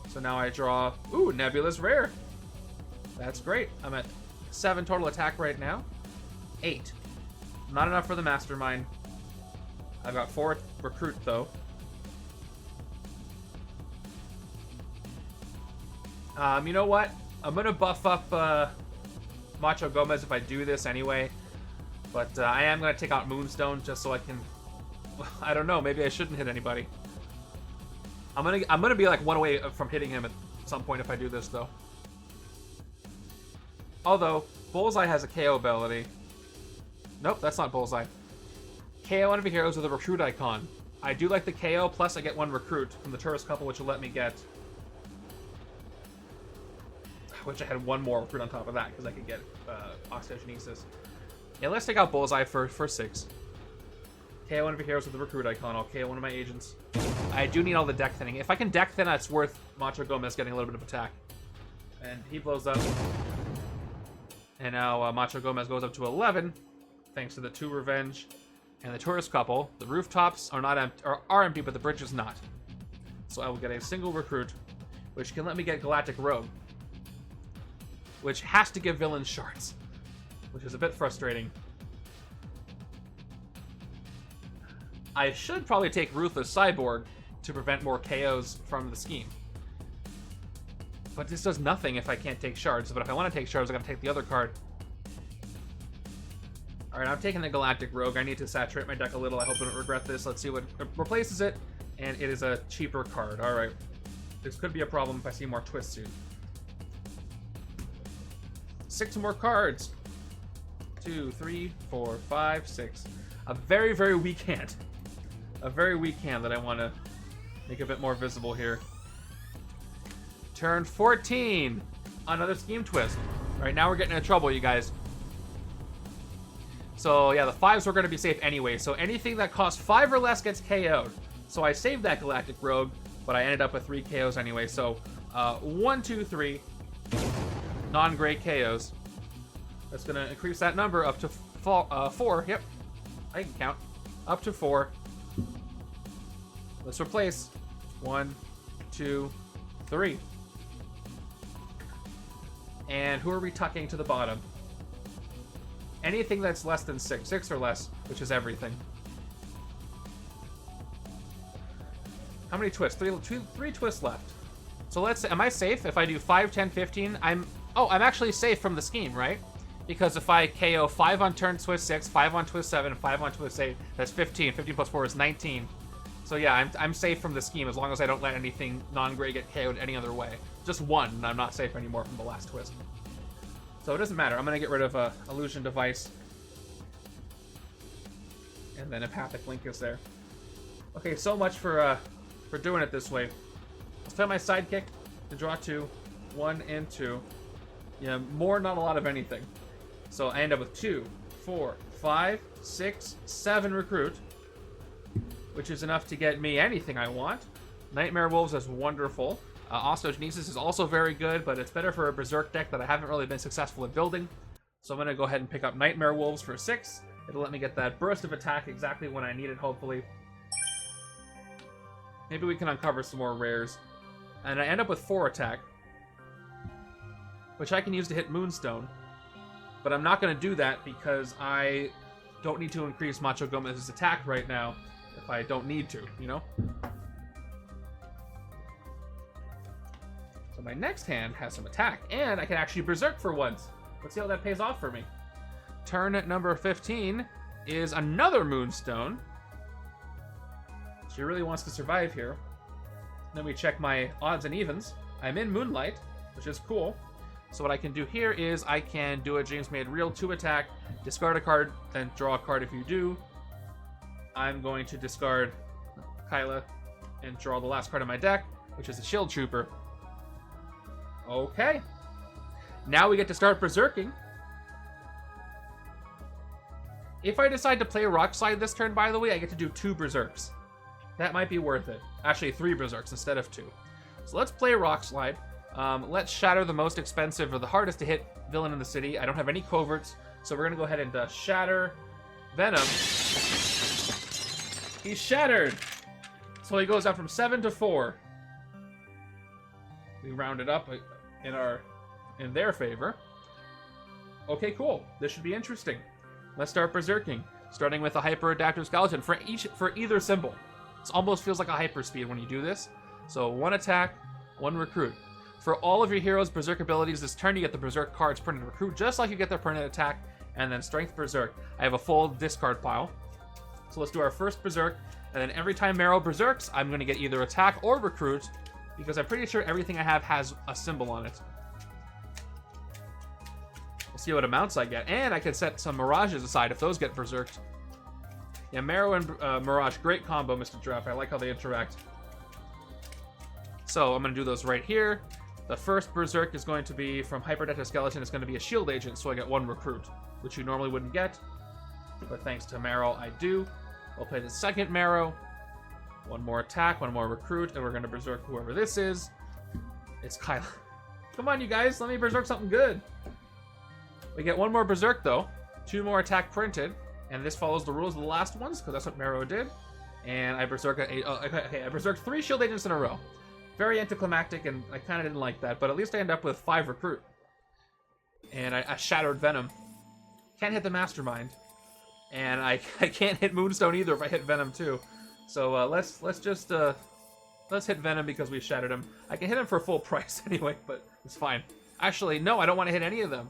So now I draw... Ooh, Nebula's rare. That's great. I'm at 7 total attack right now. 8. Not enough for the Mastermind. I've got 4 Recruit, though. You know what? I'm going to buff up Macho Gomez if I do this anyway. But I am going to take out Moonstone just so I can... I don't know. Maybe I shouldn't hit anybody. I'm gonna be like 1 away from hitting him at some point if I do this, though. Although, Bullseye has a KO ability. Nope, that's not Bullseye. KO one of your heroes with a recruit icon. I do like the KO, plus I get 1 recruit from the tourist couple, which will let me get... I wish I had 1 more recruit on top of that, because I could get Osteogenesis. Yeah, let's take out Bullseye for 6. KO one of your heroes with a recruit icon. I'll KO one of my agents. I do need all the deck thinning. If I can deck thin, that's worth Macho Gomez getting a little bit of attack. And he blows up. And now Macho Gomez goes up to 11, thanks to the 2 Revenge and the tourist couple. The rooftops are not are empty, but the bridge is not. So I will get a single recruit, which can let me get Galactic Rogue, which has to give villains shards, which is a bit frustrating. I should probably take Ruthless Cyborg to prevent more KOs from the scheme. But this does nothing if I can't take shards. But if I want to take shards, I gotta take the other card. Alright, I'm taking the Galactic Rogue. I need to saturate my deck a little. I hope I don't regret this. Let's see what replaces it. And it is a cheaper card. Alright. This could be a problem if I see more twists soon. 6 more cards. 2, 3, 4, 5, 6. A very, very weak hand. A very weak hand that I want to make a bit more visible here. Turn 14. Another scheme twist. Right now we're getting into trouble, you guys. So yeah, the 5s were going to be safe anyway. So anything that costs 5 or less gets KO'd. So I saved that Galactic Rogue, but I ended up with 3 KOs anyway. So 1, 2, 3 non-gray KOs. That's going to increase that number up to 4. Yep, I can count. Up to 4. Let's replace 1, 2, 3. And who are we tucking to the bottom? Anything that's less than 6. 6 or less, which is everything. How many twists? 3 twists left. So let's say, am I safe if I do 5, 10, 15? I'm actually safe from the scheme, right? Because if I KO 5 on turn twist 6, 5 on twist 7, 5 on twist 8, that's 15. 15 plus 4 is 19. So yeah, I'm safe from the scheme as long as I don't let anything non-gray get KO'd any other way. Just one, and I'm not safe anymore from the last twist. So it doesn't matter. I'm going to get rid of Illusion Device. And then Empathic Link is there. Okay, so much for doing it this way. Let's play my sidekick to draw 2. 1 and 2. Yeah, more, not a lot of anything. So I end up with 2, 4, 5, 6, 7 recruit, which is enough to get me anything I want. Nightmare Wolves is wonderful. Osteogenesis is also very good, but it's better for a Berserk deck that I haven't really been successful in building. So I'm going to go ahead and pick up Nightmare Wolves for 6. It'll let me get that burst of attack exactly when I need it, hopefully. Maybe we can uncover some more rares. And I end up with 4 attack, which I can use to hit Moonstone. But I'm not going to do that because I don't need to increase Macho Gomez's attack right now if I don't need to, you know? So my next hand has some attack, and I can actually Berserk for once. Let's see how that pays off for me. Turn number 15 is another Moonstone. She really wants to survive here. Then we check my odds and evens. I'm in Moonlight, which is cool. So what I can do here is I can do a James Made Real 2 attack, discard a card, then draw a card if you do. I'm going to discard Kyla and draw the last card of my deck, which is a Shield Trooper. Okay. Now we get to start berserking. If I decide to play Rock Slide this turn, by the way, I get to do 2 Berserks. That might be worth it. Actually, 3 Berserks instead of 2. So let's play Rock Slide. Let's shatter the most expensive or the hardest to hit villain in the city. I don't have any coverts, so we're going to go ahead and shatter Venom. He's shattered! So he goes down from 7 to 4. We round it up in their favor. Okay, cool. This should be interesting. Let's start berserking, starting with a hyper adaptive skeleton for either symbol. It almost feels like a hyper speed when you do this. So 1 attack, 1 recruit. For all of your heroes' berserk abilities this turn, you get the berserk cards printed recruit, just like you get their printed attack, and then strength berserk. I have a full discard pile. So let's do our first berserk, and then every time Marrow berserks, I'm going to get either attack or recruit, because I'm pretty sure everything I have has a symbol on it. We'll see what amounts I get, and I can set some Mirages aside if those get berserked. Yeah, Marrow and Mirage, great combo, Mr. Draft. I like how they interact. So I'm going to do those right here. The first berserk is going to be from Hyperdector Skeleton. It's going to be a shield agent, so I get 1 recruit, which you normally wouldn't get. But thanks to Marrow, I do. We'll play the second Marrow. 1 more attack, 1 more recruit, and we're going to berserk whoever this is. It's Kyla. Come on, you guys. Let me berserk something good. We get 1 more berserk, though. 2 more attack printed. And this follows the rules of the last ones, because that's what Marrow did. And I berserk I berserked 3 shield agents in a row. Very anticlimactic, and I kind of didn't like that, but at least I end up with 5 recruit. And I shattered Venom. Can't hit the Mastermind. And I can't hit Moonstone either if I hit Venom too. So let's hit Venom because we shattered him. I can hit him for full price anyway, but it's fine. Actually, no, I don't want to hit any of them,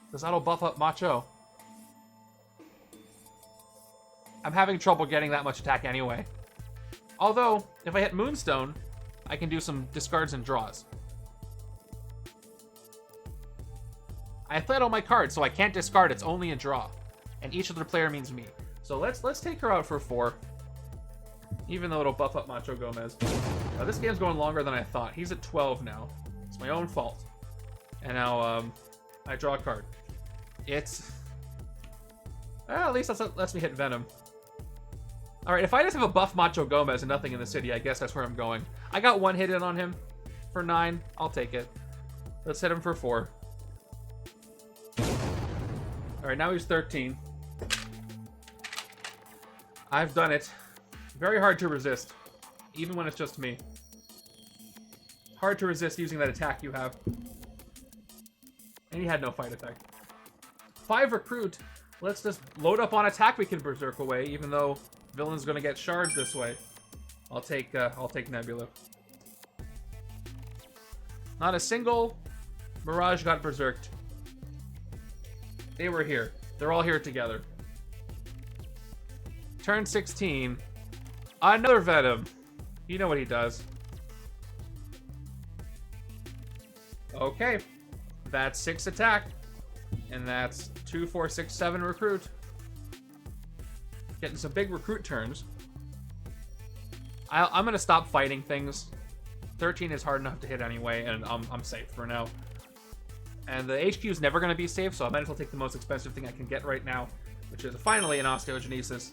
because that'll buff up Macho. I'm having trouble getting that much attack anyway. Although, if I hit Moonstone, I can do some discards and draws. I played all my cards, so I can't discard. It's only a draw. And each other player means me. So let's take her out for 4. Even though it'll buff up Macho Gomez. Now, this game's going longer than I thought. He's at 12 now. It's my own fault. And now, I draw a card. It's... at least that lets me hit Venom. Alright, if I just have a buff Macho Gomez and nothing in the city, I guess that's where I'm going. I got 1 hit in on him for 9. I'll take it. Let's hit him for 4. Alright, now he's 13. I've done it. Very hard to resist, even when it's just me. Hard to resist using that attack you have. And he had no fight attack. 5 recruit. Let's just load up on attack we can berserk away, even though villain's gonna get shards this way. I'll take Nebula. Not a single Mirage got berserked. They were here. They're all here together. Turn 16. Another Venom. You know what he does. Okay. That's 6 attack. And that's 2, 4, 6, 7 recruit. Getting some big recruit turns. I'm going to stop fighting things. 13 is hard enough to hit anyway, and I'm safe for now. And the HQ is never going to be safe, so I might as well take the most expensive thing I can get right now, which is finally an Osteogenesis.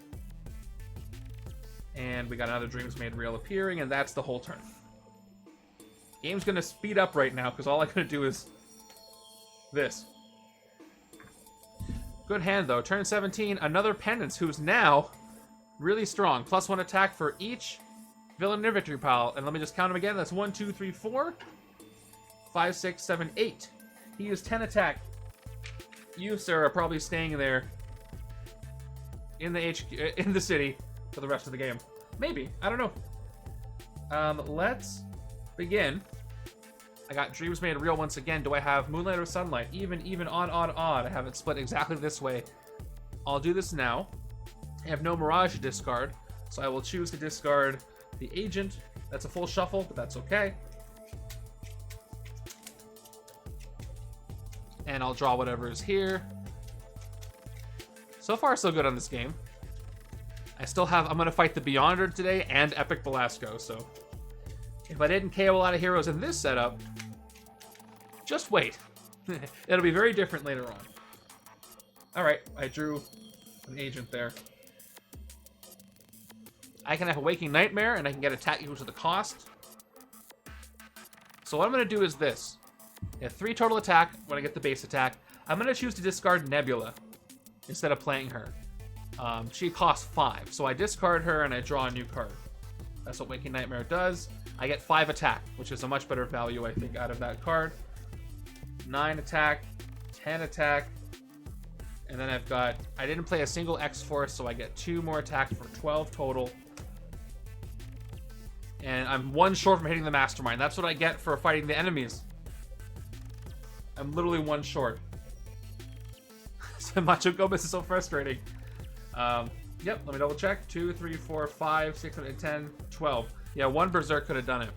And we got another Dreams Made Real appearing, and that's the whole turn. Game's going to speed up right now, because all I'm going to do is this. Good hand, though. Turn 17, another Penance, who's now really strong. +1 attack for each villain in victory pile. And let me just count them again. That's 1, 2, 3, 4, 5, 6, 7, 8. He used 10 attack. You, sir, are probably staying there in the HQ, in the city for the rest of the game. Maybe. I don't know. Let's begin. I got Dreams Made Real once again. Do I have Moonlight or Sunlight? Even, odd. I have it split exactly this way. I'll do this now. I have no Mirage to discard, so I will choose to discard the Agent. That's a full shuffle, but that's okay. And I'll draw whatever is here. So far, so good on this game. I'm going to fight the Beyonder today and Epic Belasco, so if I didn't KO a lot of heroes in this setup, just wait. It'll be very different later on. Alright, I drew an Agent there. I can have a Waking Nightmare, and I can get attack equal to the cost. So what I'm going to do is this. I have 3 total attack when I get the base attack. I'm going to choose to discard Nebula instead of playing her. She costs 5, so I discard her and I draw a new card. That's what Waking Nightmare does. I get 5 attack, which is a much better value, I think, out of that card. 9 attack, 10 attack, and then I've got... I didn't play a single X-Force, so I get 2 more attack for 12 total. And I'm 1 short from hitting the Mastermind. That's what I get for fighting the enemies. I'm literally 1 short. So Macho Gomez is so frustrating. Yep, let me double check. 2, 3, 4, 5, 6, 7, 8, 10, 12. Yeah, 1 Berserk could have done it.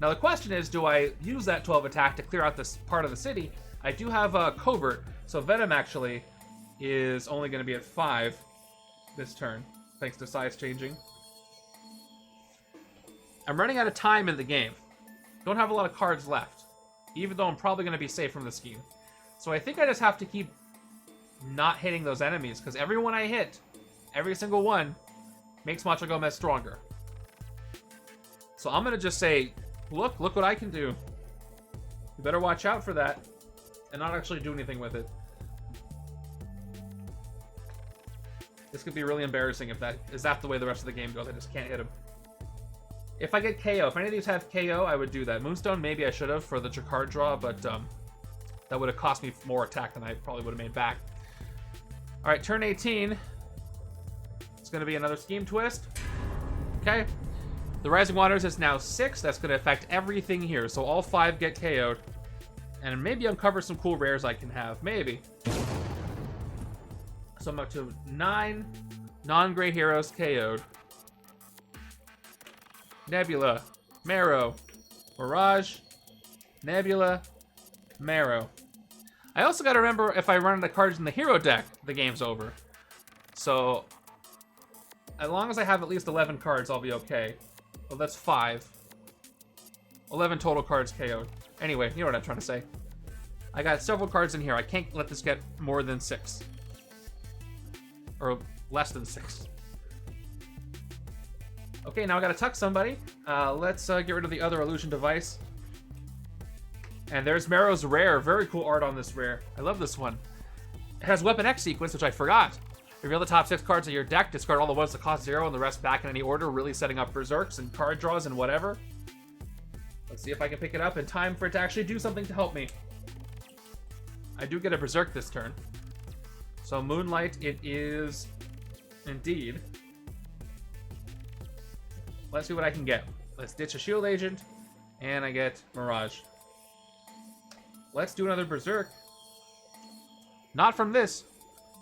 Now the question is, do I use that 12 attack to clear out this part of the city? I do have a Covert, so Venom actually is only going to be at 5 this turn, thanks to size changing. I'm running out of time in the game. Don't have a lot of cards left, even though I'm probably going to be safe from the scheme. So I think I just have to keep not hitting those enemies, because every one I hit, every single one, makes Macho Gomez stronger. So I'm going to just say, look what I can do. You better watch out for that, and not actually do anything with it. This could be really embarrassing if that is the way the rest of the game goes. I just can't hit him. If I get KO, if any of these have KO, I would do that. Moonstone, maybe I should have for the card draw, but that would have cost me more attack than I probably would have made back. Alright, turn 18. It's going to be another Scheme Twist. Okay. The Rising Waters is now 6. That's going to affect everything here. So all 5 get KO'd. And maybe uncover some cool rares I can have. Maybe. So I'm up to 9 non-gray heroes KO'd. Nebula. Marrow. Mirage. Nebula. Marrow. I also got to remember, if I run the cards in the hero deck, the game's over. So, as long as I have at least 11 cards, I'll be okay. Well, that's 5. 11 total cards KO'd. Anyway, you know what I'm trying to say. I got several cards in here. I can't let this get more than 6. Or less than 6. Okay, now I gotta tuck somebody. Let's get rid of the other illusion device. And there's Marrow's rare. Very cool art on this rare. I love this one. It has Weapon X sequence, which I forgot. Reveal the top 6 cards of your deck, discard all the ones that cost 0 and the rest back in any order, really setting up berserks and card draws and whatever. Let's see if I can pick it up in time for it to actually do something to help me. I do get a berserk this turn. So Moonlight it is indeed. Let's see what I can get. Let's ditch a Shield Agent, and I get Mirage. Let's do another Berserk. Not from this,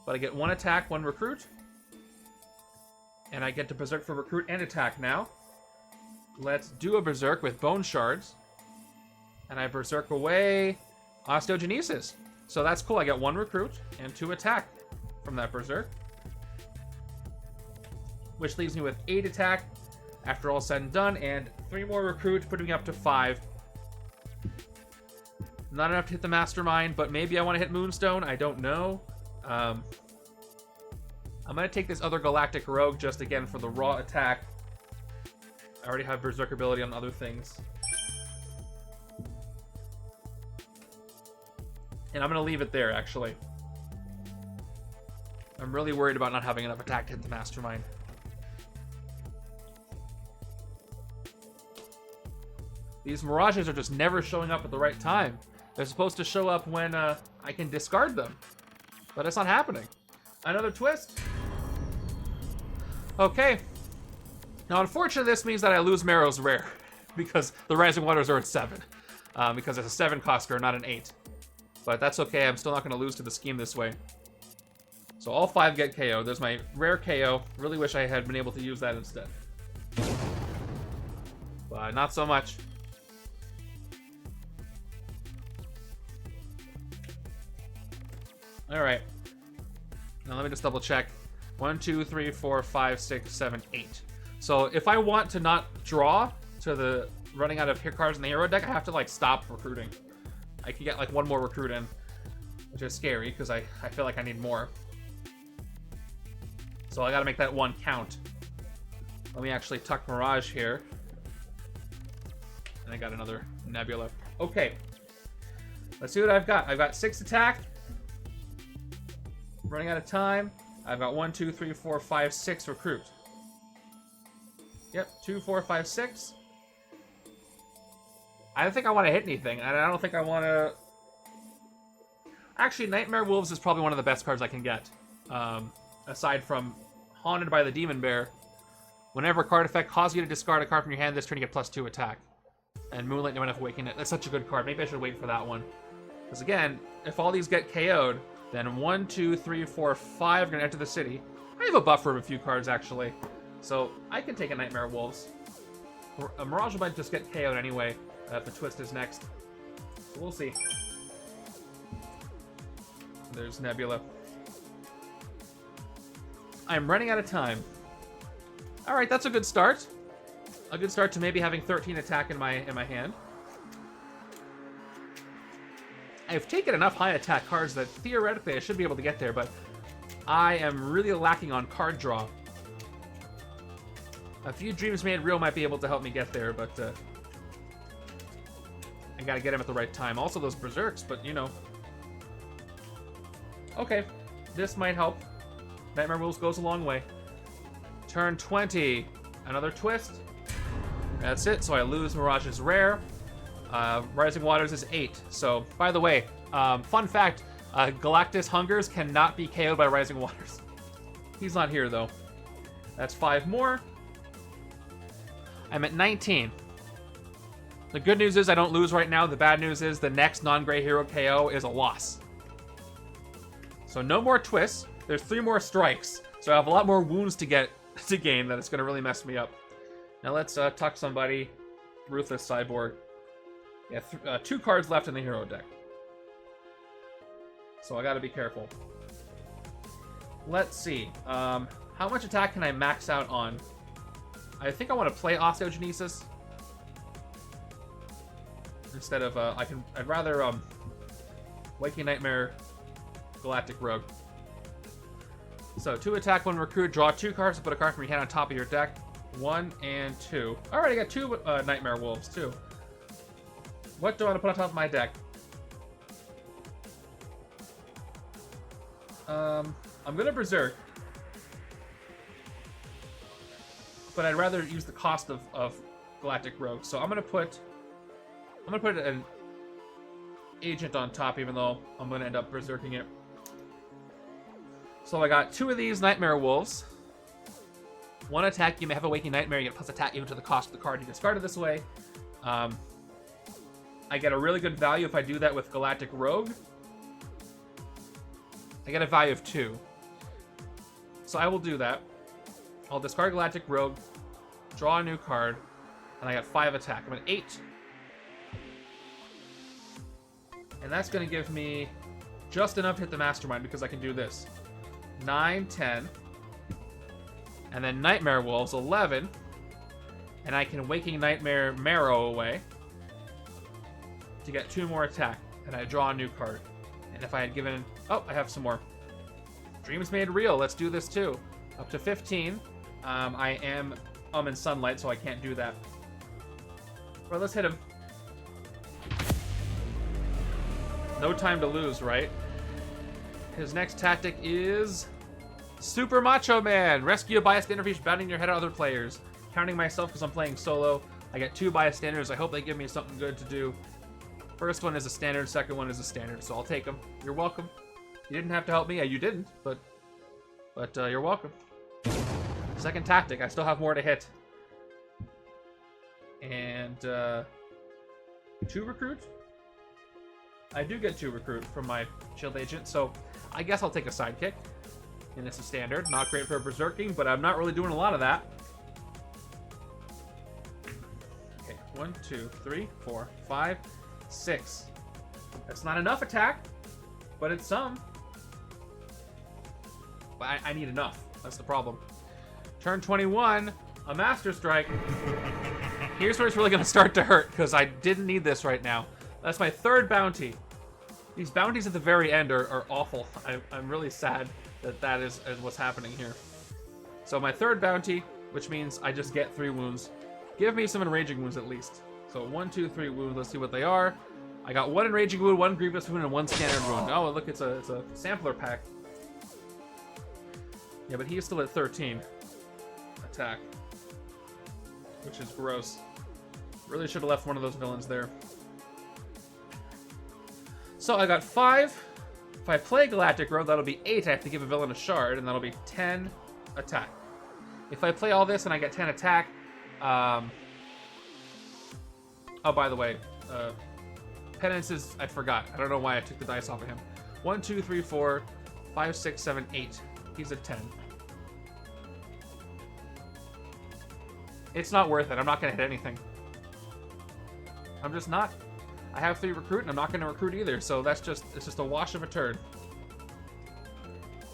but I get 1 attack, 1 recruit. And I get to Berserk for recruit and attack now. Let's do a Berserk with Bone Shards. And I Berserk away Osteogenesis. So that's cool. I get 1 recruit and 2 attack from that Berserk. Which leaves me with 8 attack after all said and done, and 3 more recruits, putting me up to 5. Not enough to hit the Mastermind, but maybe I want to hit Moonstone. I don't know. I'm going to take this other Galactic Rogue just again for the raw attack. I already have Berserk ability on other things. And I'm going to leave it there, actually. I'm really worried about not having enough attack to hit the Mastermind. These Mirages are just never showing up at the right time. They're supposed to show up when I can discard them. But it's not happening. Another twist. Okay. Now, unfortunately, this means that I lose Marrow's rare. Because the Rising Waters are at 7. Because it's a 7 coster, not an 8. But that's okay. I'm still not going to lose to the scheme this way. So all 5 get KO. There's my rare KO. Really wish I had been able to use that instead. But not so much. Alright. Now let me just double check. 1, 2, 3, 4, 5, 6, 7, 8. So if I want to not draw to the running out of hit cards in the hero deck, I have to like stop recruiting. I can get like 1 more recruit in, which is scary because I feel like I need more. So I gotta make that 1 count. Let me actually tuck Mirage here. And I got another Nebula. Okay. Let's see what I've got. I've got 6 attack. Running out of time. I've got 1, 2, 3, 4, 5, 6 recruit. Yep, 2, 4, 5, 6. I don't think I want to hit anything. And I don't think I want to... Actually, Nightmare Wolves is probably one of the best cards I can get. Aside from Haunted by the Demon Bear. Whenever a card effect causes you to discard a card from your hand this turn, you get +2 attack. And Moonlight Never Enough Awakening. That's such a good card. Maybe I should wait for that one. Because again, if all these get KO'd, then 1, 2, 3, 4, 5 are going to enter the city. I have a buffer of a few cards, actually. So I can take a Nightmare Wolves. A Mirage might just get KO'd anyway if the twist is next. So we'll see. There's Nebula. I'm running out of time. Alright, that's a good start. A good start to maybe having 13 attack in my hand. I've taken enough high attack cards that theoretically I should be able to get there, but I am really lacking on card draw. A few Dreams Made Real might be able to help me get there, but I gotta get him at the right time. Also those Berserks, but you know. Okay, this might help. Nightmare Wolves goes a long way. Turn 20. Another twist. That's it, so I lose Mirage's rare. Rising Waters is 8. So, by the way, fun fact, Galactus Hungers cannot be KO'd by Rising Waters. He's not here, though. That's 5 more. I'm at 19. The good news is I don't lose right now. The bad news is the next non-gray hero KO is a loss. So no more twists. There's 3 more strikes. So I have a lot more wounds to gain that it's going to really mess me up. Now let's tuck somebody. Ruthless Cyborg. Yeah, 2 cards left in the hero deck. So I gotta be careful. Let's see. How much attack can I max out on? I think I want to play Osteogenesis. Instead of, I'd rather, Waking Nightmare Galactic Rogue. So, 2 attack, 1 recruit, draw 2 cards to put a card from your hand on top of your deck. 1 and 2. Alright, I got 2 Nightmare Wolves, too. What do I want to put on top of my deck? I'm gonna Berserk. But I'd rather use the cost of Galactic Rogue. So I'm gonna put an agent on top, even though I'm gonna end up berserking it. So I got 2 of these Nightmare Wolves. 1 attack, you may have a Waking Nightmare, you get plus attack even to the cost of the card you discarded this way. I get a really good value if I do that with Galactic Rogue. I get a value of 2. So I will do that. I'll discard Galactic Rogue, draw a new card, and I got 5 attack. I'm at 8. And that's going to give me just enough to hit the Mastermind because I can do this. 9, 10. And then Nightmare Wolves, 11. And I can Waking Nightmare Marrow away to get 2 more attack. And I draw a new card. And if I had given... Oh, I have some more. Dreams Made Real. Let's do this too. Up to 15. I am in sunlight, so I can't do that. Well, let's hit him. No time to lose, right? His next tactic is... Super Macho Man! Rescue a bystander fish, bounding your head at other players. Counting myself because I'm playing solo. I get 2 bystanders. I hope they give me something good to do. First one is a standard, second one is a standard, so I'll take them. You're welcome. You didn't have to help me. Yeah, you didn't, but you're welcome. Second tactic. I still have more to hit. And 2 recruit? I do get 2 recruit from my shield agent, so I guess I'll take a sidekick. And it's a standard. Not great for berserking, but I'm not really doing a lot of that. Okay, 1, 2, 3, 4, 5, 6. That's not enough attack, but it's some. But I need enough. That's the problem. Turn 21, a Master Strike. Here's where it's really going to start to hurt, because I didn't need this right now. That's my 3rd bounty. These bounties at the very end are awful. I'm really sad that is what's happening here. So my 3rd bounty, which means I just get 3 wounds. Give me some enraging wounds at least. So 1, 2, 3 wounds. Let's see what they are. I got 1 enraging wound, 1 grievous wound, and 1 standard wound. Oh, look, it's a sampler pack. Yeah, but he's still at 13 attack, which is gross. Really should have left one of those villains there. So I got 5. If I play Galactic Road, that'll be 8. I have to give a villain a shard, and that'll be 10 attack. If I play all this and I get 10 attack, oh, by the way, Penance is, I forgot. I don't know why I took the dice off of him. 1, 2, 3, 4, 5, 6, 7, 8. He's at 10. It's not worth it. I'm not going to hit anything. I'm just not. I have 3 recruit, and I'm not going to recruit either, so it's just a wash of a turd.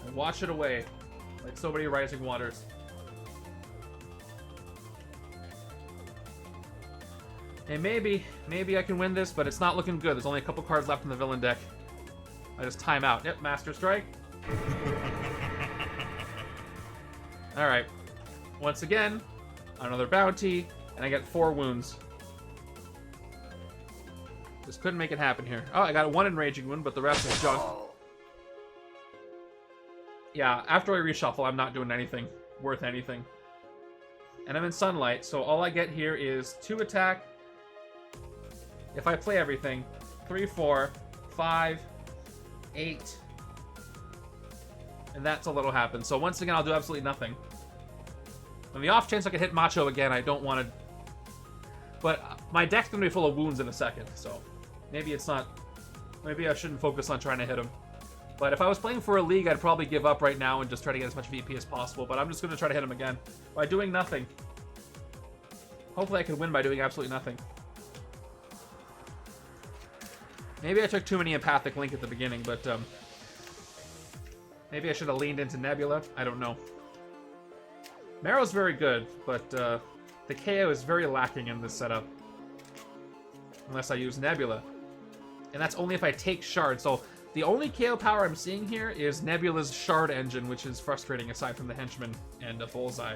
I wash it away, like so many rising waters. And maybe I can win this, but it's not looking good. There's only a couple cards left in the villain deck. I just time out. Yep, Master Strike. Alright. Once again, another bounty, and I get 4 wounds. Just couldn't make it happen here. Oh, I got 1 enraging wound, but the rest is junk. Yeah, after I reshuffle, I'm not doing anything worth anything. And I'm in sunlight, so all I get here is 2 attack. If I play everything, 3, 4, 5, 8. And that's all that'll happen. So once again, I'll do absolutely nothing. On the off chance I could hit Macho again, I don't want to... But my deck's going to be full of wounds in a second, so... Maybe it's not... Maybe I shouldn't focus on trying to hit him. But if I was playing for a league, I'd probably give up right now and just try to get as much VP as possible. But I'm just going to try to hit him again. By doing nothing. Hopefully I can win by doing absolutely nothing. Maybe I took too many Empathic Link at the beginning, but... maybe I should have leaned into Nebula. I don't know. Marrow's very good, but the KO is very lacking in this setup. Unless I use Nebula. And that's only if I take Shard. So the only KO power I'm seeing here is Nebula's Shard engine, which is frustrating aside from the Henchmen and a Bullseye.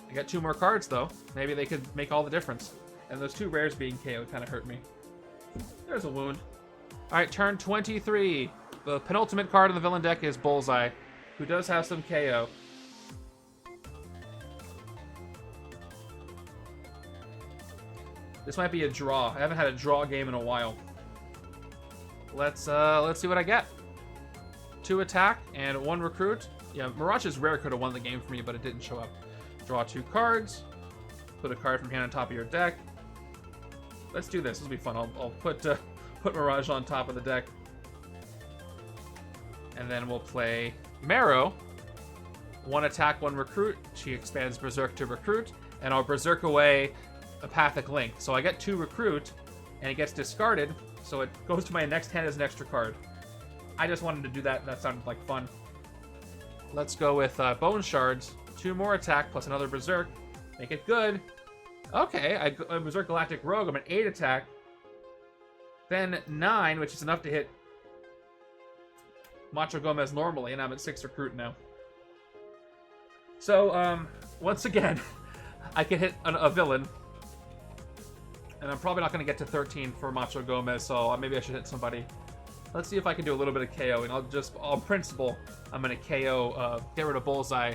I got 2 more cards, though. Maybe they could make all the difference. And those 2 rares being KO'd kind of hurt me. There's a wound. Alright, turn 23. The penultimate card in the villain deck is Bullseye, who does have some KO. This might be a draw. I haven't had a draw game in a while. Let's see what I get. 2 attack and 1 recruit. Yeah, Mirage's rare could have won the game for me, but it didn't show up. Draw 2 cards. Put a card from hand on top of your deck. Let's do this. This will be fun. I'll put Mirage on top of the deck. And then we'll play Marrow. 1 attack, 1 recruit. She expands Berserk to recruit, and I'll Berserk away Apathic Link. So I get 2 recruit, and it gets discarded, so it goes to my next hand as an extra card. I just wanted to do that. That sounded like fun. Let's go with Bone Shards. 2 more attack plus another Berserk. Make it good. Okay, I Berserk Galactic Rogue. I'm at 8 attack. Then 9, which is enough to hit Macho Gomez normally, and I'm at 6 recruit now. So, once again, I can hit a villain. And I'm probably not going to get to 13 for Macho Gomez, so maybe I should hit somebody. Let's see if I can do a little bit of KO, and on principle, I'm going to KO, get rid of Bullseye.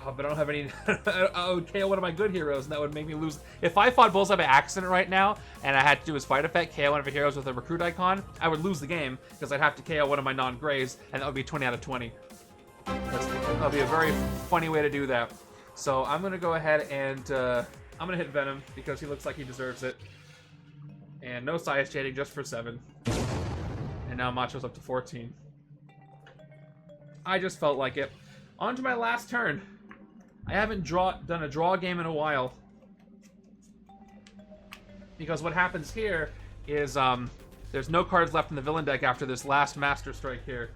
Oh, but I don't have any... I would KO one of my good heroes, and that would make me lose. If I fought Bullseye by accident right now, and I had to do his fight effect, KO one of the heroes with a recruit icon, I would lose the game, because I'd have to KO one of my non-grays, and that would be 20 out of 20. That'll be a very funny way to do that. So I'm going to go ahead and... I'm going to hit Venom, because he looks like he deserves it. And no size shading, just for 7. And now Macho's up to 14. I just felt like it. On to my last turn. I haven't done a draw game in a while. Because what happens here is there's no cards left in the villain deck after this last Master Strike here.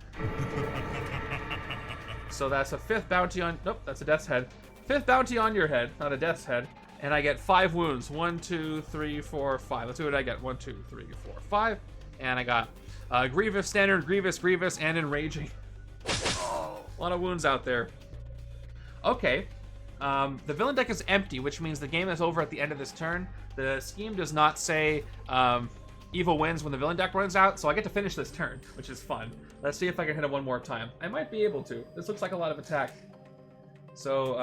So that's a 5th bounty on... Nope, that's a Death's Head. 5th bounty on your head, not a Death's Head. And I get 5 wounds. 1, 2, 3, 4, 5. Let's see what I get. 1, 2, 3, 4, 5. And I got Grievous, Standard, Grievous, and Enraging. Oh, a lot of wounds out there. Okay. The villain deck is empty, which means the game is over at the end of this turn. The scheme does not say evil wins when the villain deck runs out, so I get to finish this turn, which is fun. Let's see if I can hit it one more time. I might be able to. This looks like a lot of attack. So,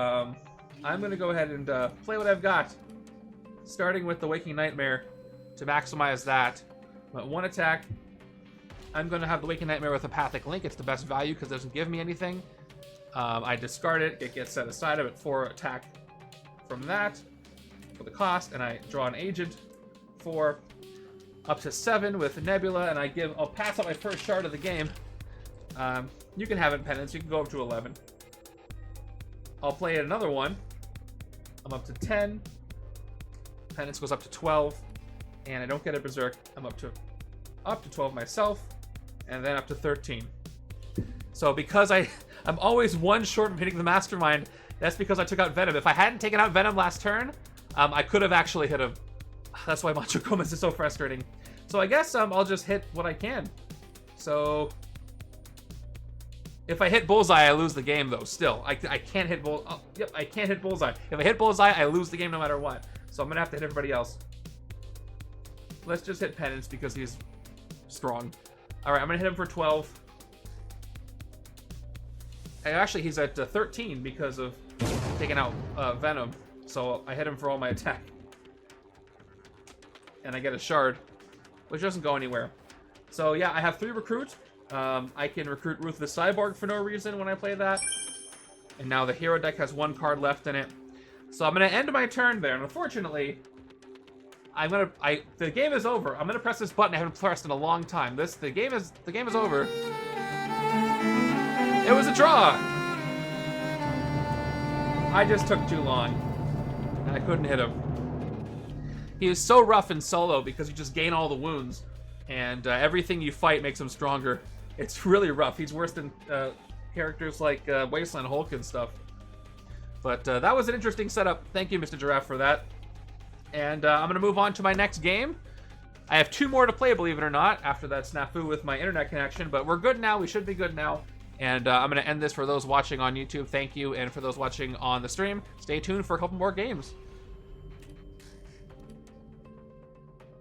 I'm going to go ahead and play what I've got. Starting with the Waking Nightmare to maximize that. But 1 attack. I'm going to have the Waking Nightmare with Apathic Link. It's the best value because it doesn't give me anything. I discard it. It gets set aside. I'm at 4 attack from that for the cost. And I draw an agent for up to 7 with Nebula. And I'll pass out my first shard of the game. You can have it penance. You can go up to 11. I'll play another one. I'm up to 10. Penance goes up to 12. And I don't get a Berserk. I'm up to 12 myself. And then up to 13. So because I'm always 1 short of hitting the Mastermind, that's because I took out Venom. If I hadn't taken out Venom last turn, I could have actually hit him. That's why Macho Gomez is so frustrating. So I guess I'll just hit what I can. So... If I hit Bullseye, I lose the game, though, still. I can't hit I can't hit Bullseye. If I hit Bullseye, I lose the game no matter what. So I'm going to have to hit everybody else. Let's just hit Penance because he's strong. Alright, I'm going to hit him for 12. Hey, actually, he's at 13 because of taking out Venom. So I hit him for all my attack. And I get a shard, which doesn't go anywhere. So yeah, I have 3 recruits. I can recruit Ruthless Cyborg for no reason when I play that. And now the hero deck has 1 card left in it. So I'm going to end my turn there. And unfortunately, the game is over. I'm going to press this button I haven't pressed in a long time. The game is over. It was a draw. I just took too long. And I couldn't hit him. He is so rough in solo because you just gain all the wounds. And everything you fight makes him stronger. It's really rough. He's worse than characters like Wasteland Hulk and stuff. But that was an interesting setup. Thank you, Mr. Giraffe, for that. And I'm going to move on to my next game. I have 2 more to play, believe it or not, after that snafu with my internet connection. But we're good now. We should be good now. And I'm going to end this for those watching on YouTube. Thank you. And for those watching on the stream, stay tuned for a couple more games.